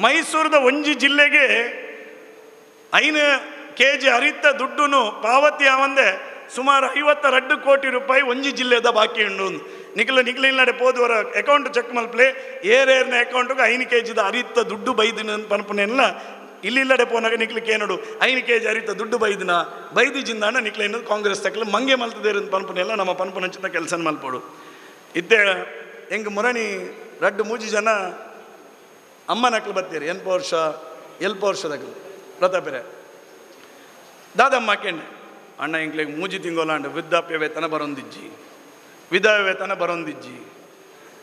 ಮೈಸೂರದ ಒಂಜಿ ಜಿಲ್ಲೆಗೆ 5 kg ಅರಿತ ದುಡ್ಡು ಪಾವತಿ ಆವಂದೆ ಸುಮಾರು 52 ಕೋಟಿ ರೂಪಾಯಿ ಒಂಜಿ ಜಿಲ್ಲೆದ ಬಾಕಿ ಉಂಡು. ನಿಖಿಲ ನಡೆ ಪೋದವರ ಅಕೌಂಟ್ ಚೆಕ್ ಮಲ್ಪಲೆ ಏರೇರ್ನ ಅಕೌಂಟ್ಗೆ 5 kg ಅರಿತ ದುಡ್ಡು ಬೈದಿನ ಪನ್ಪನೆಲ್ಲ ಇಲ್ಲಿಲ್ಲಡೆ ಪೋನಾಗ ನಿಕ್ಲಿಕ್ಕೆ ನೋಡು 5 kg ಅರಿತ ದುಡ್ಡು ಬೈದು ಜಿಂದಾಣ ನಿಕ್ಲ ಏನದು ಕಾಂಗ್ರೆಸ್ ತಕ್ಕಲು ಮಂಗೆ ಮಲ್ತದೇರ ಪನ್ಪನೆಲ್ಲ ನಮ್ಮ ಪನ್ಪನಂಚಿನ ಕೆಲಸ ಮಲ್ಪೋಡು. ಇತ್ತೆ ಹೆಂಗೆ ಮುರಣಿ 2-3 ಜನ ಅಮ್ಮ ನಕ್ಲು ಬತ್ತೀರಿ ಎಲ್ಪ ವರ್ಷದಾಗಲು ಪ್ರತಾಪರೆ ದಾದಮ್ಮ ಕೇಂದ್ರ ಅಣ್ಣ ಇಂಕ್ಲಿಗೆ 3 ತಿಂಗೋಲಾಂಡು ವೃದ್ಧಾಪ್ಯ ವೇತನ ಬರೋಂದಿಜ್ಜಿ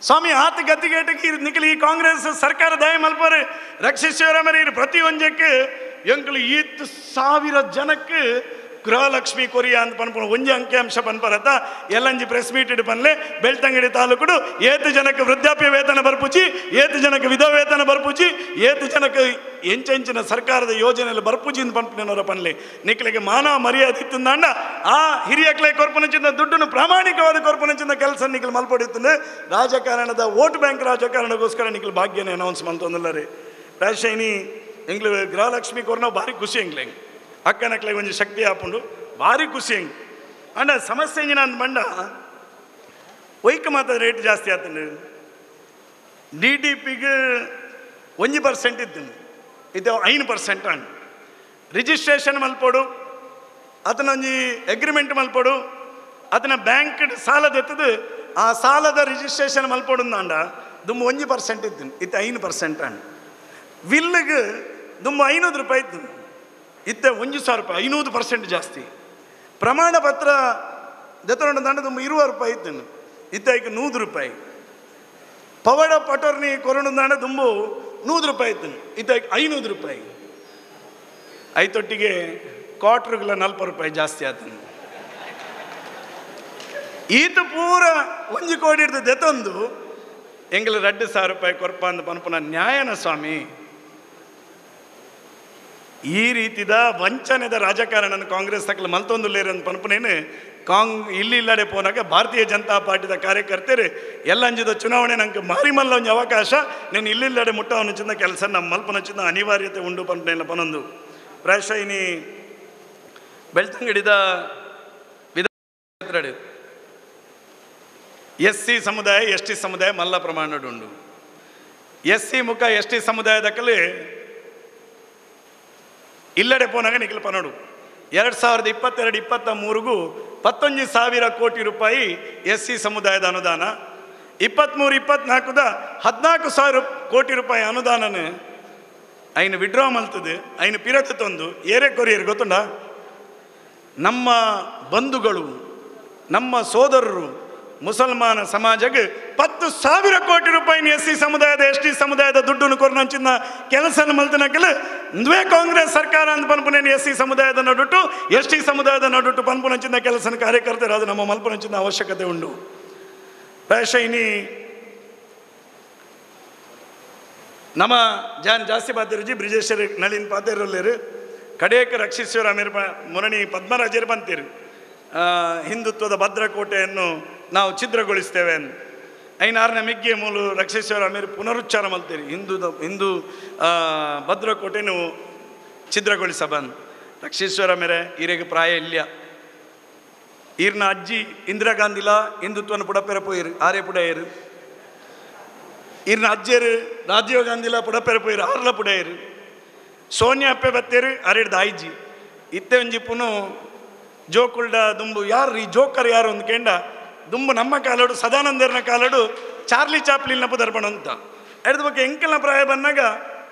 ಸ್ವಾಮಿ ಆತ ಗತಿಗೇಟಕ್ಕೆ ನಿಖಿಲ್ ಈ ಕಾಂಗ್ರೆಸ್ ಸರ್ಕಾರ ದಯ ಮಲ್ಪರು ರಕ್ಷಿಸೋರ ಮರಿ ಪ್ರತಿ ಒಂಜಕ್ಕೆ ಎಂಕ್ಲು 7,000 ಜನಕ್ಕೆ ಗೃಹಲಕ್ಷ್ಮಿ ಕೊರಿಯಾ ಅಂತ ಪನ್ಪುಣ ಒಂಜಿ ಅಂಕಿಅಂಶ ಪನ್ಪರತ ಎಲ್ಲಂಜಿ ಪ್ರೆಸ್ ಮೀಟ್ ಇಡು ಪನ್ಲೆ ಬೆಳ್ತಂಗಡಿ ತಾಲೂಕುಡು 7 ಜನಕ್ಕೆ ವೃದ್ಧಾಪ್ಯ ವೇತನ ಬರ್ಪುಜಿ 7 ಜನಕ್ಕೆ ವಿಧವಾ ವೇತನ ಬರ್ಪುಜಿ 7 ಜನಕ್ಕೆ ಎಂಚೆಂಚಿನ ಸರ್ಕಾರದ ಯೋಜನೆಯಲ್ಲಿ ಬರ್ಪುಜಿ ಅಂತ ಪನ್ಪನವರ ಪನ್ಲೆ ನಿಕ್ಲೆಗೆ ಮಾನವ ಮರ್ಯಾದೆ ಇತ್ತಂದಾಂಡ ಆ ಹಿರಿಯಕ್ಲೆ ಕೊರ್ಪುನಂಚಿಂದ ದುಡ್ಡನ್ನು ಪ್ರಾಮಾಣಿಕವಾದ ಕೊರ್ಪುನಂಚಿಂದ ಕೆಲಸ ನಿಖಿಲ್ ಮಲ್ಪಡಿತ್ತು ರಾಜಕಾರಣದ ವೋಟ್ ಬ್ಯಾಂಕ್ ರಾಜಕಾರಣಗೋಸ್ಕರ ನಿಖಿಲ್ ಭಾಗ್ಯನೇ ಅನೌನ್ಸ್ ಮಾಡ್ತಂದಲ್ಲರಿ ರಾಜಶೈನಿ ಎಂಗ್ಲು ಗೃಹಲಕ್ಷ್ಮಿ ಕೊರ್ನ ಭಾರಿ ಖುಷಿ ಎಂಗ್ಲೆ ಅಕ್ಕನಕ್ಲೆ ಒಂಜಿ ಶಕ್ತಿ ಹಾಪುಂಡು ಭಾರಿ ಖುಷಿ ಹೆಂಗೆ ಅಂಡ ಸಮಸ್ಯೆ ಎಂಜಿನ ಅಂದ್ ಬಂಡ ಒಯ್ಕ ಮಾತ್ರ ರೇಟ್ ಜಾಸ್ತಿ ಆತಂಡು DDPಗೆ 1% ಇದ್ದೀನಿ ಇದು 5% ಅಂಡ್ ರಿಜಿಸ್ಟ್ರೇಷನ್ ಮಲ್ಪೋಡು ಅದನ್ನೊಂಜಿ ಅಗ್ರಿಮೆಂಟ್ ಮಲ್ಪೋಡು ಅದನ್ನ ಬ್ಯಾಂಕ್ ಸಾಲದ ಎತ್ತದು ಆ ಸಾಲದ ರಿಜಿಸ್ಟ್ರೇಷನ್ ಮಲ್ಪೋಡು ಅಂಡ ದುಮ್ಮ 1% ಇದ್ದೀನಿ ಇದು 5% ಅಂಡ್ ವಿಲ್ಗೆ ದುಮ್ಮ 500 ರೂಪಾಯಿ ಇದ್ದೀನಿ ಇತ್ತೆ 1,000 ರೂಪಾಯಿ 500% ಜಾಸ್ತಿ ಪ್ರಮಾಣ ಪತ್ರ ದತ್ತೊಂಡು ದಂಡ ತುಂಬ 20 ರೂಪಾಯಿ ಇತ್ತು ಇತ್ತೆ ಈಗ 100 ರೂಪಾಯಿ ಪವಡ ಪಟೋರ್ನಿ ಕೊರೋಣ ದಂಡ ತುಂಬ 100 ರೂಪಾಯಿ ಇತ್ತು ಇತ್ತೆ 500 ರೂಪಾಯಿ ಐತೊಟ್ಟಿಗೆ ಕ್ವಾರ್ಟರ್ಗಳ 40 ರೂಪಾಯಿ ಜಾಸ್ತಿ ಆತ ಈತ ಪೂರ 1 ಕೋಟಿ ಇರ್ತದೆ ದೆತ್ತೊಂದು ಎಂಗ್ಲ 2,000 ರೂಪಾಯಿ ಕೊರ್ಪ ಅಂದ ಪನ್ಪುನ ನ್ಯಾಯನ ಸ್ವಾಮಿ ಈ ರೀತಿದ ವಂಚನೆದ ರಾಜಕಾರಣ ಕಾಂಗ್ರೆಸ್ ತಕ್ಕಲು ಮಲ್ತೊಂದುಲ್ಲೇರು ಅಂತ ಪನ್ಪನೇನು ಇಲ್ಲಿ ಇಲ್ಲಡೆ ಪೋನಾಗ ಭಾರತೀಯ ಜನತಾ ಪಾರ್ಟಿದ ಕಾರ್ಯಕರ್ತರು ಎಲ್ಲಂಜಿದ ಚುನಾವಣೆ ನಂಗೆ ಮಾರಿ ಮಲ್ಲ ಒಂಜಿ ಅವಕಾಶ నేను ಇಲ್ಲಿಲ್ಲಡೆ ಮುಟ್ಟವನಚಿಂದ ಕೆಲಸ ನಮ್ಮ ಮಲ್ಪನಚಿಂದ ಅನಿವಾರ್ಯತೆ ಉಂಡು ಪನ್ಪನೆಲ್ಲ ಪನೊಂದು ಪ್ರಾಯಶಃ ಇನಿ ಬೆಳ್ತಂಗಡಿದ ವಿಧಾನ SC ಸಮುದಾಯ ST ಸಮುದಾಯ ಮಲ್ಲ ಪ್ರಮಾಣ ಉಂಡು SC ಮುಖ ST ಸಮುದಾಯದಕ್ಕಲ್ಲಿ ಇಲ್ಲಡೆ ಪೋನಾಗ ನಿಖಿಲ್ ಪನೋಡು 2022-23ಗೂ 11,000 ಕೋಟಿ ರೂಪಾಯಿ SC ಸಮುದಾಯದ ಅನುದಾನ 23-24ದ 14,000 ಕೋಟಿ ರೂಪಾಯಿ ಅನುದಾನನ ಐನು ವಿಡ್ರಾ ಮಲ್ತದೆ ಐನು ಪಿರತೆ ತಂದು ಏರೆ ಕೊರಿಯರ್ ಗೊತ್ತುಂಡ ನಮ್ಮ ಬಂಧುಗಳು ನಮ್ಮ ಸೋದರರು ಮುಸಲ್ಮಾನ ಸಮಾಜಕ್ಕೆ 10,000 ಕೋಟಿ ರೂಪಾಯಿ SC ಸಮುದಾಯದ ST ಸಮುದಾಯದ ದುಡ್ಡನ್ನು ಕೊರ್ನಂಚಿನ ಕೆಲಸ ಮಲ್ತನಕಲು ದ್ವೇ ಕಾಂಗ್ರೆಸ್ ಸರ್ಕಾರ ಅಂತ ಪನ್ಪುನೇನು SC ಸಮುದಾಯದ ನಡುಟ್ಟು ST ಸಮುದಾಯದ ನಡುಟ್ಟು ಪನ್ಪುನಂಚಿನ ಕೆಲಸ ಕಾರ್ಯಕರ್ತರು ಅದು ನಮ್ಮ ಮಲ್ಪನಂಚಿನ ಅವಶ್ಯಕತೆ ಉಂಡು ಪ್ರಾಯಶಃ ಇನಿ ನಮ್ಮ ಜಾಸ್ತಿ ಪಾತಿರುಜಿ ಬ್ರಿಜೇಶ್ವರ ನಳಿನ್ ಪಾತಿರಲ್ಲೇರು ಕಡೇಕ ರಕ್ಷಿಸುವರ ಅಮೀರ್ ಮುರಣಿ ಪದ್ಮರಾಜರು ಬಂತೀರು ಹಿಂದುತ್ವದ ಭದ್ರಕೋಟೆಯನ್ನು ನಾವು ಛಿದ್ರಗೊಳಿಸ್ತೇವೆ ಅಂತ ಐನಾರನೇ ಮಿಗ್ಗೆ ಮೂಲು ರಕ್ಷಿಸುವರ ಅಮೀರ್ ಪುನರುಚ್ಚಾರ ಮಲ್ತೀರಿ ಹಿಂದೂ ಭದ್ರಕೋಟೆಯನ್ನು ಛಿದ್ರಗೊಳಿಸಬಂದು ರಕ್ಷಿಸುವರ ಮೇರೆ ಈರೆಗೆ ಪ್ರಾಯ ಇಲ್ಲ ಈರ್ನ ಅಜ್ಜಿ ಇಂದಿರಾ ಗಾಂಧಿಲ ಹಿಂದುತ್ವನ ಪುಡಪೆರ ಪೋಯಿರು ಆರೇ ಪುಡೆಯರು ಈರ್ನ ಅಜ್ಜಿಯರು ರಾಜೀವ್ ಗಾಂಧಿಲ ಪುಡಪೆರ ಪೋಯಿರು ಆರ್ಲ ಪುಡೆಯರು ಸೋನಿಯಾ ಅಪ್ಪೆ ಬತ್ತೇರು ಅರೆಡ್ದ ಐಜಿ ಇತ್ತೆ ಒಂಜಿ ಪುನು ಜೋಕುಲ್ಡ ದುಂಬು ಯಾರು ಈ ಜೋಕರ್ ಯಾರು ಒಂದು ಕೇಂಡ ದುಂಬು ನಮ್ಮ ಕಾಲಡು ಸದಾನಂದರ್ನ ಕಾಲಡು ಚಾರ್ಲಿ ಚಾಪ್ಲಿನ ಪುದರ್ಪಣ ಅಂತ ಎಡ್ದ ಬಗ್ಗೆ ಎಂಕಲ್ನ ಪ್ರಾಯ ಬಂದಾಗ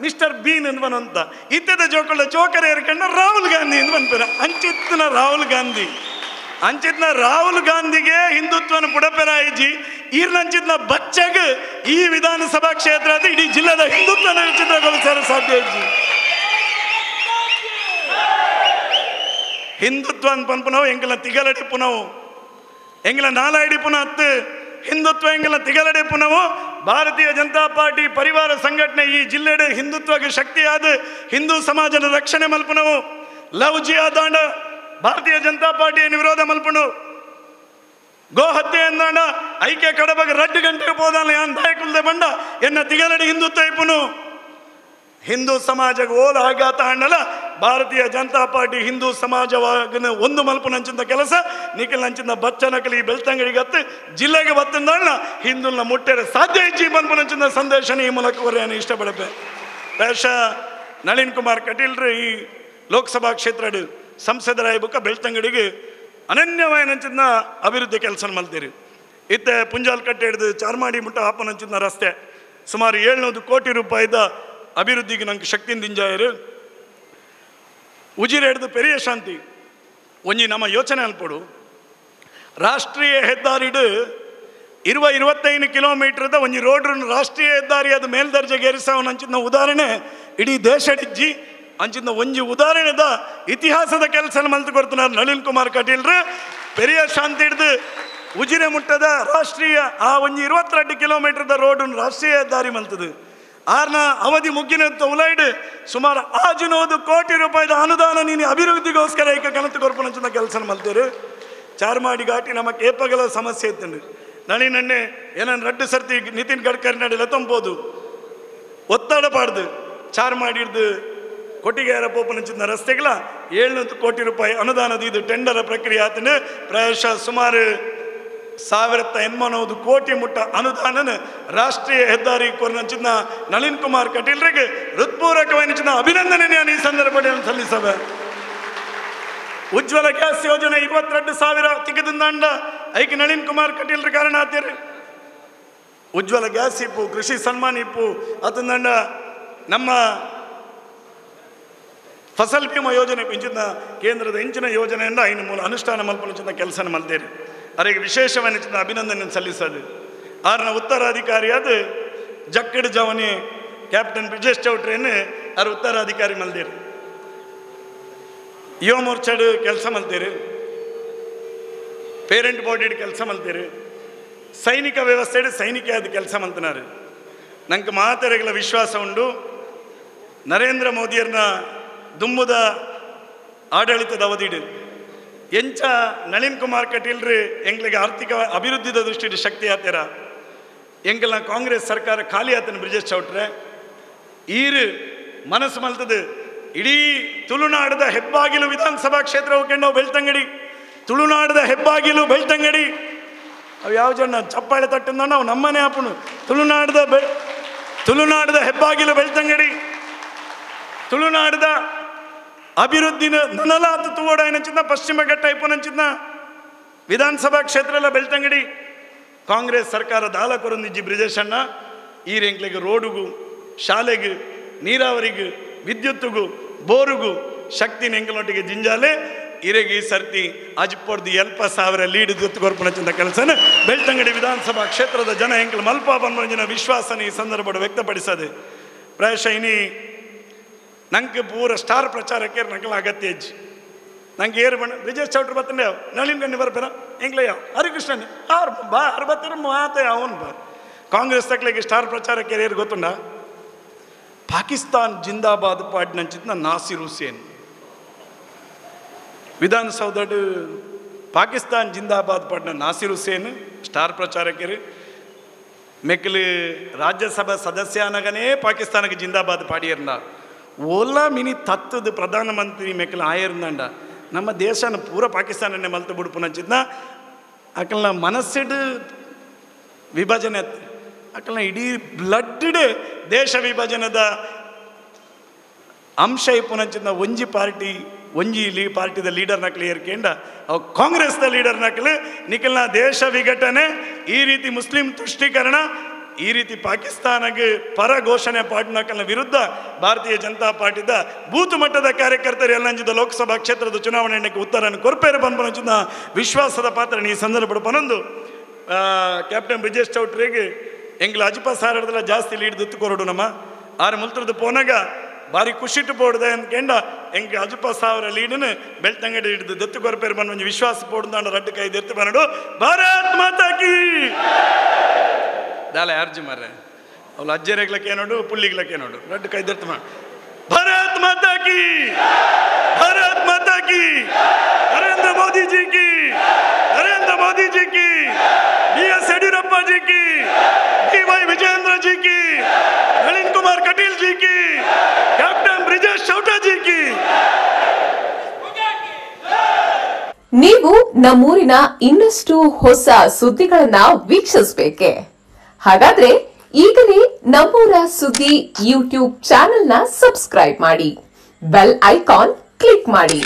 ಮಿಸ್ಟರ್ ಬೀನ್ ಅಂತ ಬನಂತ ಇತ್ತದ ಜೋಕುಲ್ಡ ಜೋಕರ್ ಏರ್ಕಂಡ ರಾಹುಲ್ ಗಾಂಧಿ ಅಂತ ಬಂದ್ಪೇರ ಅಂಚಿತ್ನ ರಾಹುಲ್ ಗಾಂಧಿಗೆ ಹಿಂದುತ್ವನ ಪುಡಪೆರ ಐಜಿ ಈರ್ನಂಚಿತ್ನ ಬಚ್ಚಗ ಈ ವಿಧಾನಸಭಾ ಕ್ಷೇತ್ರದ ಇಡೀ ಜಿಲ್ಲೆದ ಹಿಂದುತ್ವನ ಚಿತ್ರಗೊಳಿಸಲು ಸಾಧ್ಯ ಐಜಿ ಹಿಂದುತ್ವ ಅಂತ ಪನ್ಪುನವು ಎಂಗಲ ತಿಗಲಡಿ ಪುನವು ಎಂಗಲ ನಾಲಾಯಿಡಿ ಪುನಃ ಹತ್ತು ಹಿಂದುತ್ವ ಎಂಗಲ ತಿಗಲಡಿ ಪುನವು ಭಾರತೀಯ ಜನತಾ ಪಾರ್ಟಿ ಪರಿವಾರ ಸಂಘಟನೆ ಈ ಜಿಲ್ಲೆಡೆ ಹಿಂದುತ್ವಗೆ ಶಕ್ತಿಯಾದ ಹಿಂದೂ ಸಮಾಜದ ರಕ್ಷಣೆ ಮಲ್ಪುನವು ಲವ್ ಜಿಹಾದಾಂಡ ಭಾರತೀಯ ಜನತಾ ಪಾರ್ಟಿಯನ್ನು ವಿರೋಧ ಮಲ್ಪುಂಡು ಗೋ ಹತ್ಯೆ ಎಂದಾಂಡ ಐಕ್ಯ ಕಡಬಗೆ 2 ಗಂಟೆಗೆ ಹೋದಾನ ಯಾನ್ ದಾಯಕುಲ್ದೆ ಬಂಡ ಎನ್ನ ತಿಗಲಡಿ ಹಿಂದುತ್ವ ಇಪ್ಪುನು ಹಿಂದೂ ಸಮಾಜಕ್ಕೆ ಓಲ ಆಘಾತ ಅಂಡಲ ಭಾರತೀಯ ಜನತಾ ಪಾರ್ಟಿ ಹಿಂದೂ ಸಮಾಜವಾಗನ ಒಂದು ಮಲ್ಪುನಂಚಿನ ಕೆಲಸ ನಿಖಿಲ್ನಂಚಿನ ಬಚ್ಚನಕಲಿ ಬೆಳ್ತಂಗಡಿಗತ್ತು ಜಿಲ್ಲೆಗೆ ಬತ್ತಂದಣ್ಣ ಹಿಂದೂನ ಮುಟ್ಟೆರೆ ಸಾಧ್ಯ ಇಜ್ಜಿ ಮಲ್ಪುನಂಚಿನ ಸಂದೇಶನ ಈ ಮೂಲಕ ಹೊರೆಯನ್ನು ಇಷ್ಟಪಡಪೆ ಪ್ರಾಯಶಃ ನಳಿನ್ ಕುಮಾರ್ ಕಟೀಲ್ರು ಈ ಲೋಕಸಭಾ ಕ್ಷೇತ್ರ ಸಂಸದರಾಯ ಬುಕ್ಕ ಬೆಳ್ತಂಗಡಿಗೆ ಅನನ್ಯವಾಯನಂಚಿನ ಅಭಿವೃದ್ಧಿ ಕೆಲಸ ಮಲ್ತೀರಿ ಇತ್ತೆ ಪುಂಜಾಲ್ ಕಟ್ಟೆ ಹಿಡಿದು ಚಾರ್ಮಾಡಿ ಮುಟ್ಟ ಹಾಪನಂಚಿನ ರಸ್ತೆ ಸುಮಾರು 700 ಕೋಟಿ ರೂಪಾಯಿದ ಅಭಿವೃದ್ಧಿಗೆ ನಂಗೆ ಶಕ್ತಿಯಿಂದ ಇಂಜಾಯರು ಉಜಿರೆ ಹಿಡಿದು ಪೆರಿಯ ಶಾಂತಿ ಒಂಜಿ ನಮ್ಮ ಯೋಚನೆ ಅಲ್ಪಡು ರಾಷ್ಟ್ರೀಯ ಹೆದ್ದಾರಿಡು 25 ಕಿಲೋಮೀಟರ್ದ ಒಂಜಿ ರೋಡ್ ರಾಷ್ಟ್ರೀಯ ಹೆದ್ದಾರಿ ಅದು ಮೇಲ್ದರ್ಜೆಗೆ ಏರಿಸವನಂಚಿನ ಉದಾಹರಣೆ ಇಡೀ ದೇಶಡಿಜ್ಜಿ ಅಂಚಿನ ಒಂಜಿ ಉದಾಹರಣೆದ ಇತಿಹಾಸದ ಕೆಲಸ ಮಲ್ತು ಕೊಡ್తున్నారు ನಳಿನ್ ಕುಮಾರ್ ಕಟೀಲ್ರು. ಪೆರಿಯ ಶಾಂತಿ ಹಿಡಿದು ಉಜಿರೆ ಮುಟ್ಟದ ರಾಷ್ಟ್ರೀಯ ಆ ಒಂಜಿ 22 ಕಿಲೋಮೀಟರ್ದ ರೋಡ್ ರಾಷ್ಟ್ರೀಯ ಹೆದ್ದಾರಿ ಮಲ್ತದು. ಆರ್ನ ಅವಧಿ ಮುಗ್ಗಿನ ಉಲೈಡ್ ಸುಮಾರು 600 ಕೋಟಿ ರೂಪಾಯಿದ ಅನುದಾನ ನೀನು ಅಭಿವೃದ್ಧಿಗೋಸ್ಕರ ಈಗ ಕನತು ಕೊರ್ಪುನಂಚಿನ ಕೆಲಸ ಮಲ್ತೇರು. ಚಾರ್ಮಾಡಿ ಘಾಟಿ ನಮ್ಮ ಕೇಪಗಳ ಸಮಸ್ಯೆ ಇತ್ತು. ನಳಿನಣ್ಣೆ ಏನನ್ನು 2 ಸರ್ತಿ ನಿತಿನ್ ಗಡ್ಕರಿ ನಡಿಲ ತಂಬೋದು ಒತ್ತಡ ಪಾಡ್ದು ಚಾರ್ಮಾಡಿ ಹಿಡ್ದು ಕೊಟ್ಟಿಗೆರ ಪೋಪನಂಚಿನ ರಸ್ತೆಗಳ 700 ಕೋಟಿ ರೂಪಾಯಿ ಅನುದಾನದ ಇದು ಟೆಂಡರ್ ಪ್ರಕ್ರಿಯೆ ಆತನು. ಪ್ರಾಯಶಃ ಸುಮಾರು 1800 ಕೋಟಿ ಮುಟ್ಟ ಅನುದಾನನ ರಾಷ್ಟ್ರೀಯ ಹೆದ್ದಾರಿ ಕೊರನಂಚಿನ ನಳಿನ್ ಕುಮಾರ್ ಕಟೀಲ್ರಿಗೆ ಹೃತ್ಪೂರ್ವಕವಾದ ಅಭಿನಂದನೆ ನಾನು ಈ ಸಂದರ್ಭದಲ್ಲಿ ಸಲ್ಲಿಸಬ. ಉಜ್ವಲ ಗ್ಯಾಸ್ ಯೋಜನೆ 22,000 ತಿಗದಿಂದಾಂಡ ಐಕೆ ನಳಿನ್ ಕುಮಾರ್ ಕಟೀಲ್ರ ಕಾರಣ ಆತೀರಿ. ಉಜ್ವಲ ಗ್ಯಾಸ್ ಇಪ್ಪು ಕೃಷಿ ಸನ್ಮಾನ್ ಇಪ್ಪು ಅತಂದಂಡ ನಮ್ಮ ಫಸಲ್ ಬಿಮಾ ಯೋಜನೆ ಇಂಚಿನ ಕೇಂದ್ರದ ಇಂಚಿನ ಯೋಜನೆಯಿಂದ ಐನು ಮೂಲ ಅನುಷ್ಠಾನ ಮಲ್ಪನ ಕೆಲಸ ಮಲ್ತೇರಿ. ಅವರಿಗೆ ವಿಶೇಷವಾದ ಅಭಿನಂದನೆ ಸಲ್ಲಿಸೋದು. ಆರ್ನ ಉತ್ತರಾಧಿಕಾರಿಯಾದ ಜಕ್ಕಡ್ ಜವನಿ ಕ್ಯಾಪ್ಟನ್ ಬ್ರಿಜೇಶ್ ಚೌಟ್ರೇನು ಅವ್ರ ಉತ್ತರಾಧಿಕಾರಿ ಮಲ್ದೇರಿ. ಯುವ ಮೋರ್ಚಾಡ್ ಕೆಲಸ ಮಲ್ತೇರಿ, ಪೇರೆಂಟ್ ಬಾಡಿ ಕೆಲಸ ಮಲ್ತೇರಿ, ಸೈನಿಕ ವ್ಯವಸ್ಥೆ ಸೈನಿಕ ಆದ ಕೆಲಸ ಮಲ್ತನಾರು. ನಂಗೆ ಮಾತೆರೆಗಳ ವಿಶ್ವಾಸ ಉಂಡು ನರೇಂದ್ರ ಮೋದಿಯರ್ನ ದುಂಬುದ ಆಡಳಿತದ ಅವಧಿಡು ಎಂಚ ನಳಿನ್ ಕುಮಾರ್ ಕಟೀಲ್ರು ಎಂಗ್ಲಿಗೆ ಆರ್ಥಿಕ ಅಭಿವೃದ್ಧಿದ ದೃಷ್ಟಿ ಶಕ್ತಿ ಆತೇರ ಎಂಗೆಲ್ಲ ಕಾಂಗ್ರೆಸ್ ಸರ್ಕಾರ ಖಾಲಿ ಆತನ ಬ್ರಿಜೇಶ್ ಚೌಟ್ರೆ ಈರು ಮನಸ್ಸು ಮಲ್ತದು. ಇಡೀ ತುಳುನಾಡದ ಹೆಬ್ಬಾಗಿಲು ವಿಧಾನಸಭಾ ಕ್ಷೇತ್ರ ಹೋಗ್ಕೊಂಡು ಬೆಳ್ತಂಗಡಿ, ತುಳುನಾಡದ ಹೆಬ್ಬಾಗಿಲು ಬೆಳ್ತಂಗಡಿ ಅವು ಯಾವ ಜನ ಚಪ್ಪಾಳೆ ತಟ್ಟಿಂದ ನಾವು ನಮ್ಮನೆ ಆಪುನು. ತುಳುನಾಡದ ಹೆಬ್ಬಾಗಿಲು ಬೆಳ್ತಂಗಡಿ, ತುಳುನಾಡದ ಅಭಿವೃದ್ಧಿನ ನನಲಾತು ತೂವಡ ಏನಂಚಿನ ಪಶ್ಚಿಮ ಘಟ್ಟ ಇಪ್ಪುನಂಚಿನ ವಿಧಾನಸಭಾ ಕ್ಷೇತ್ರ ಎಲ್ಲ ಬೆಳ್ತಂಗಡಿ ಕಾಂಗ್ರೆಸ್ ಸರ್ಕಾರ ದಾಲ ಕೊರೊಂದಿಜ್ಜಿ ಬ್ರಿಜೇಶಣ್ಣ ಈ ರೆಂಕ್ಲೆಗೆ ರೋಡುಗು, ಶಾಲೆಗೂ, ನೀರಾವರಿಗೂ, ವಿದ್ಯುತ್ತಿಗೂ, ಬೋರುಗೂ ಶಕ್ತಿ ನೆಂಕಲೊಟ್ಟಿಗೆ ಜಿಂಜಾಲೆ ಇರೆಗೆ ಈ ಸರ್ತಿ ಅಜ್ಪೊಡ್ದು 70,000 ಲೀಡ್ ಜೊತೆ ಕೊರ್ಪುನಂಚಿನ ಕೆಲಸನ ಬೆಳ್ತಂಗಡಿ ವಿಧಾನಸಭಾ ಕ್ಷೇತ್ರದ ಜನ ಎಂಕಲು ಮಲ್ಪ ಬಂದಿನ ವಿಶ್ವಾಸನ ಈ ಸಂದರ್ಭ ವ್ಯಕ್ತಪಡಿಸದೆ. ಪ್ರಾಯಶಃ ಇನಿ ನಂಗೆ ಪೂರ ಸ್ಟಾರ್ ಪ್ರಚಾರಕ್ಕೆ ನಂಗೆ ಅಗತ್ಯ ಹೆಜ್ಜೆ ನಂಗೆ ಏರು ಬಣ್ಣ ಬ್ರಿಜೇಶ್ ಚೌಟ್ರು ಬತ್ತಂಡೆ ನಳಿನ್ ಗಂಡಿ ಬರ್ಬೇರ ಎಂಗ್ಲಯ್ಯ ಹರಿಕೃಷ್ಣನ್ ಅವ್ರು ಬಾ ಅವ್ರು ಬತ್ತಿರ ಮಾತೆ ಅವನು ಬಾ ಕಾಂಗ್ರೆಸ್ ತಕ್ಲಿಗೆ ಸ್ಟಾರ್ ಪ್ರಚಾರಕ್ಕೆ ಏರು ಗೊತ್ತುಂಡ ಪಾಕಿಸ್ತಾನ್ ಜಿಂದಾಬಾದ್ ಪಾಡಿನಂಚಿನ ನಾಸಿರ್ ಹುಸೇನ್ ವಿಧಾನಸೌಧ ಪಾಕಿಸ್ತಾನ್ ಜಿಂದಾಬಾದ್ ಪಾಡಿನ ನಾಸಿರ್ ಹುಸೇನ್ ಸ್ಟಾರ್ ಪ್ರಚಾರಕ್ಕೆ ಮೆಕ್ಕಲು ರಾಜ್ಯಸಭಾ ಸದಸ್ಯನಗನೇ ಪಾಕಿಸ್ತಾನಕ್ಕೆ ಜಿಂದಾಬಾದ್ ಪಾಡಿಯರ್ನ ಓಲಾ ಮಿನಿ ತತ್ತದ ಪ್ರಧಾನಮಂತ್ರಿ ಮೆಕ್ಕಲು ಆಯರ್ನಂಡ ನಮ್ಮ ದೇಶನ ಪೂರ ಪಾಕಿಸ್ತಾನನ್ನೇ ಮಲ್ತು ಬಿಡ್ಪುನಂಚಿದ್ನ ಅಕಲ್ನ ಮನಸ್ಸಿಡು ವಿಭಜನೆ ಅಕಲ್ನ ಇಡೀ ಬ್ಲಡ್ ದೇಶ ವಿಭಜನದ ಅಂಶ ಇಪ್ಪುನಂಚಿದ್ನ ಒಂಜಿ ಪಾರ್ಟಿ ಒಂಜಿ ಪಾರ್ಟಿದ ಲೀಡರ್ ನಕಲು ಏರ್ಕೆಂಡ ಅವು ಕಾಂಗ್ರೆಸ್ದ ಲೀಡರ್ ನಕಲು ನಿಖಲ್ನ ದೇಶ ವಿಘಟನೆ ಈ ರೀತಿ ಮುಸ್ಲಿಂ ತುಷ್ಟೀಕರಣ ಈ ರೀತಿ ಪಾಕಿಸ್ತಾನಗೆ ಪರ ಘೋಷಣೆ ಪಾಡ್ನಕಲ್ನ ವಿರುದ್ಧ ಭಾರತೀಯ ಜನತಾ ಪಾರ್ಟಿದ ಬೂತ್ ಮಟ್ಟದ ಕಾರ್ಯಕರ್ತರು ಎಲ್ಲಂಜಿದ ಲೋಕಸಭಾ ಕ್ಷೇತ್ರದ ಚುನಾವಣೆಗೆ ಉತ್ತರನ್ನು ಕೊರ್ಪೇರು ಬಂದ್ಪಂಚಿನ ವಿಶ್ವಾಸದ ಪಾತ್ರ ಈ ಸಂದರ್ಭ ಪನೊಂದು ಕ್ಯಾಪ್ಟನ್ ಬ್ರಿಜೇಶ್ ಚೌಟ್ರಿಗೆ ಎಂಗ್ಲ ಅಜಿಪ ಸಾರಡ್ದಲ್ಲ ಜಾಸ್ತಿ ಲೀಡ್ ದತ್ತು ಕೊರಡು ನಮ್ಮ ಆರು ಮುಲ್ತರದ್ದು ಪೋನಾಗ ಭಾರಿ ಖುಷಿಟ್ಟು ಪೋಡ್ದೆ ಅಂದ್ಕೊಂಡ ಎಂಗೆ ಅಜಿಪ ಸಾವಿರ ಲೀಡನ್ನು ಬೆಳ್ತಂಗಡಿ ಹಿಡಿದು ದತ್ತು ಕೊರಪೇರು ಬಂದು ವಿಶ್ವಾಸ ಪೋಡ್ದಾಂಡ ರಡ್ಡು ಕೈ ದೆತ್ತು ಬನ್ನಡು ಭಾರತ್ ಮಾತಾ ಕೀ ದಾಲ ಅರ್ಜಿ ಮಾರ್ರೆ ಅವ್ಳು ಅಜ್ಜರೇಗ್ಲಕ್ಕೆ ನೋಡು ಪುಳ್ಳಿಗ್ಲಕ್ಕೆ ನೋಡು ರಡ್ಡು ಕೈ ದೆತ್ತು ಮಾಡು ಭಾರತ್ ಮಾತಾ ಕೀ ಭಾರತ್ ಮಾತಾ ಕೀ ನರೇಂದ್ರ ಮೋದಿ ಜಿ ಕಿ ನರೇಂದ್ರ ಮೋದಿ ಜಿ ಕಿ BS ಯಡಿಯೂರಪ್ಪ ಜಿ ಕಿ DY ವಿಜಯೇಂದ್ರ ಜಿ ಕಿ ನಳಿನ್ ಕುಮಾರ್ ಕಟೀಲ್ ಜಿ ಕಿ ಕ್ಯಾಪ್ಟನ್ ಬ್ರಿಜೇಶ್ ಚೌಟಾ ಜಿ ಕಿ. ನೀವು ನಮ್ಮೂರಿನ ಇನ್ನಷ್ಟು ಹೊಸ ಸುದ್ದಿಗಳನ್ನ ವೀಕ್ಷಿಸಬೇಕೆ? ಹಾಗಾದ್ರೆ ಈಗಲೇ ನಮ್ಮೂರ ಸುದ್ದಿ ಯೂಟ್ಯೂಬ್ ಚಾನೆಲ್ನ ಸಬ್ಸ್ಕ್ರೈಬ್ ಮಾಡಿ, ಬೆಲ್ ಐಕಾನ್ ಕ್ಲಿಕ್ ಮಾಡಿ.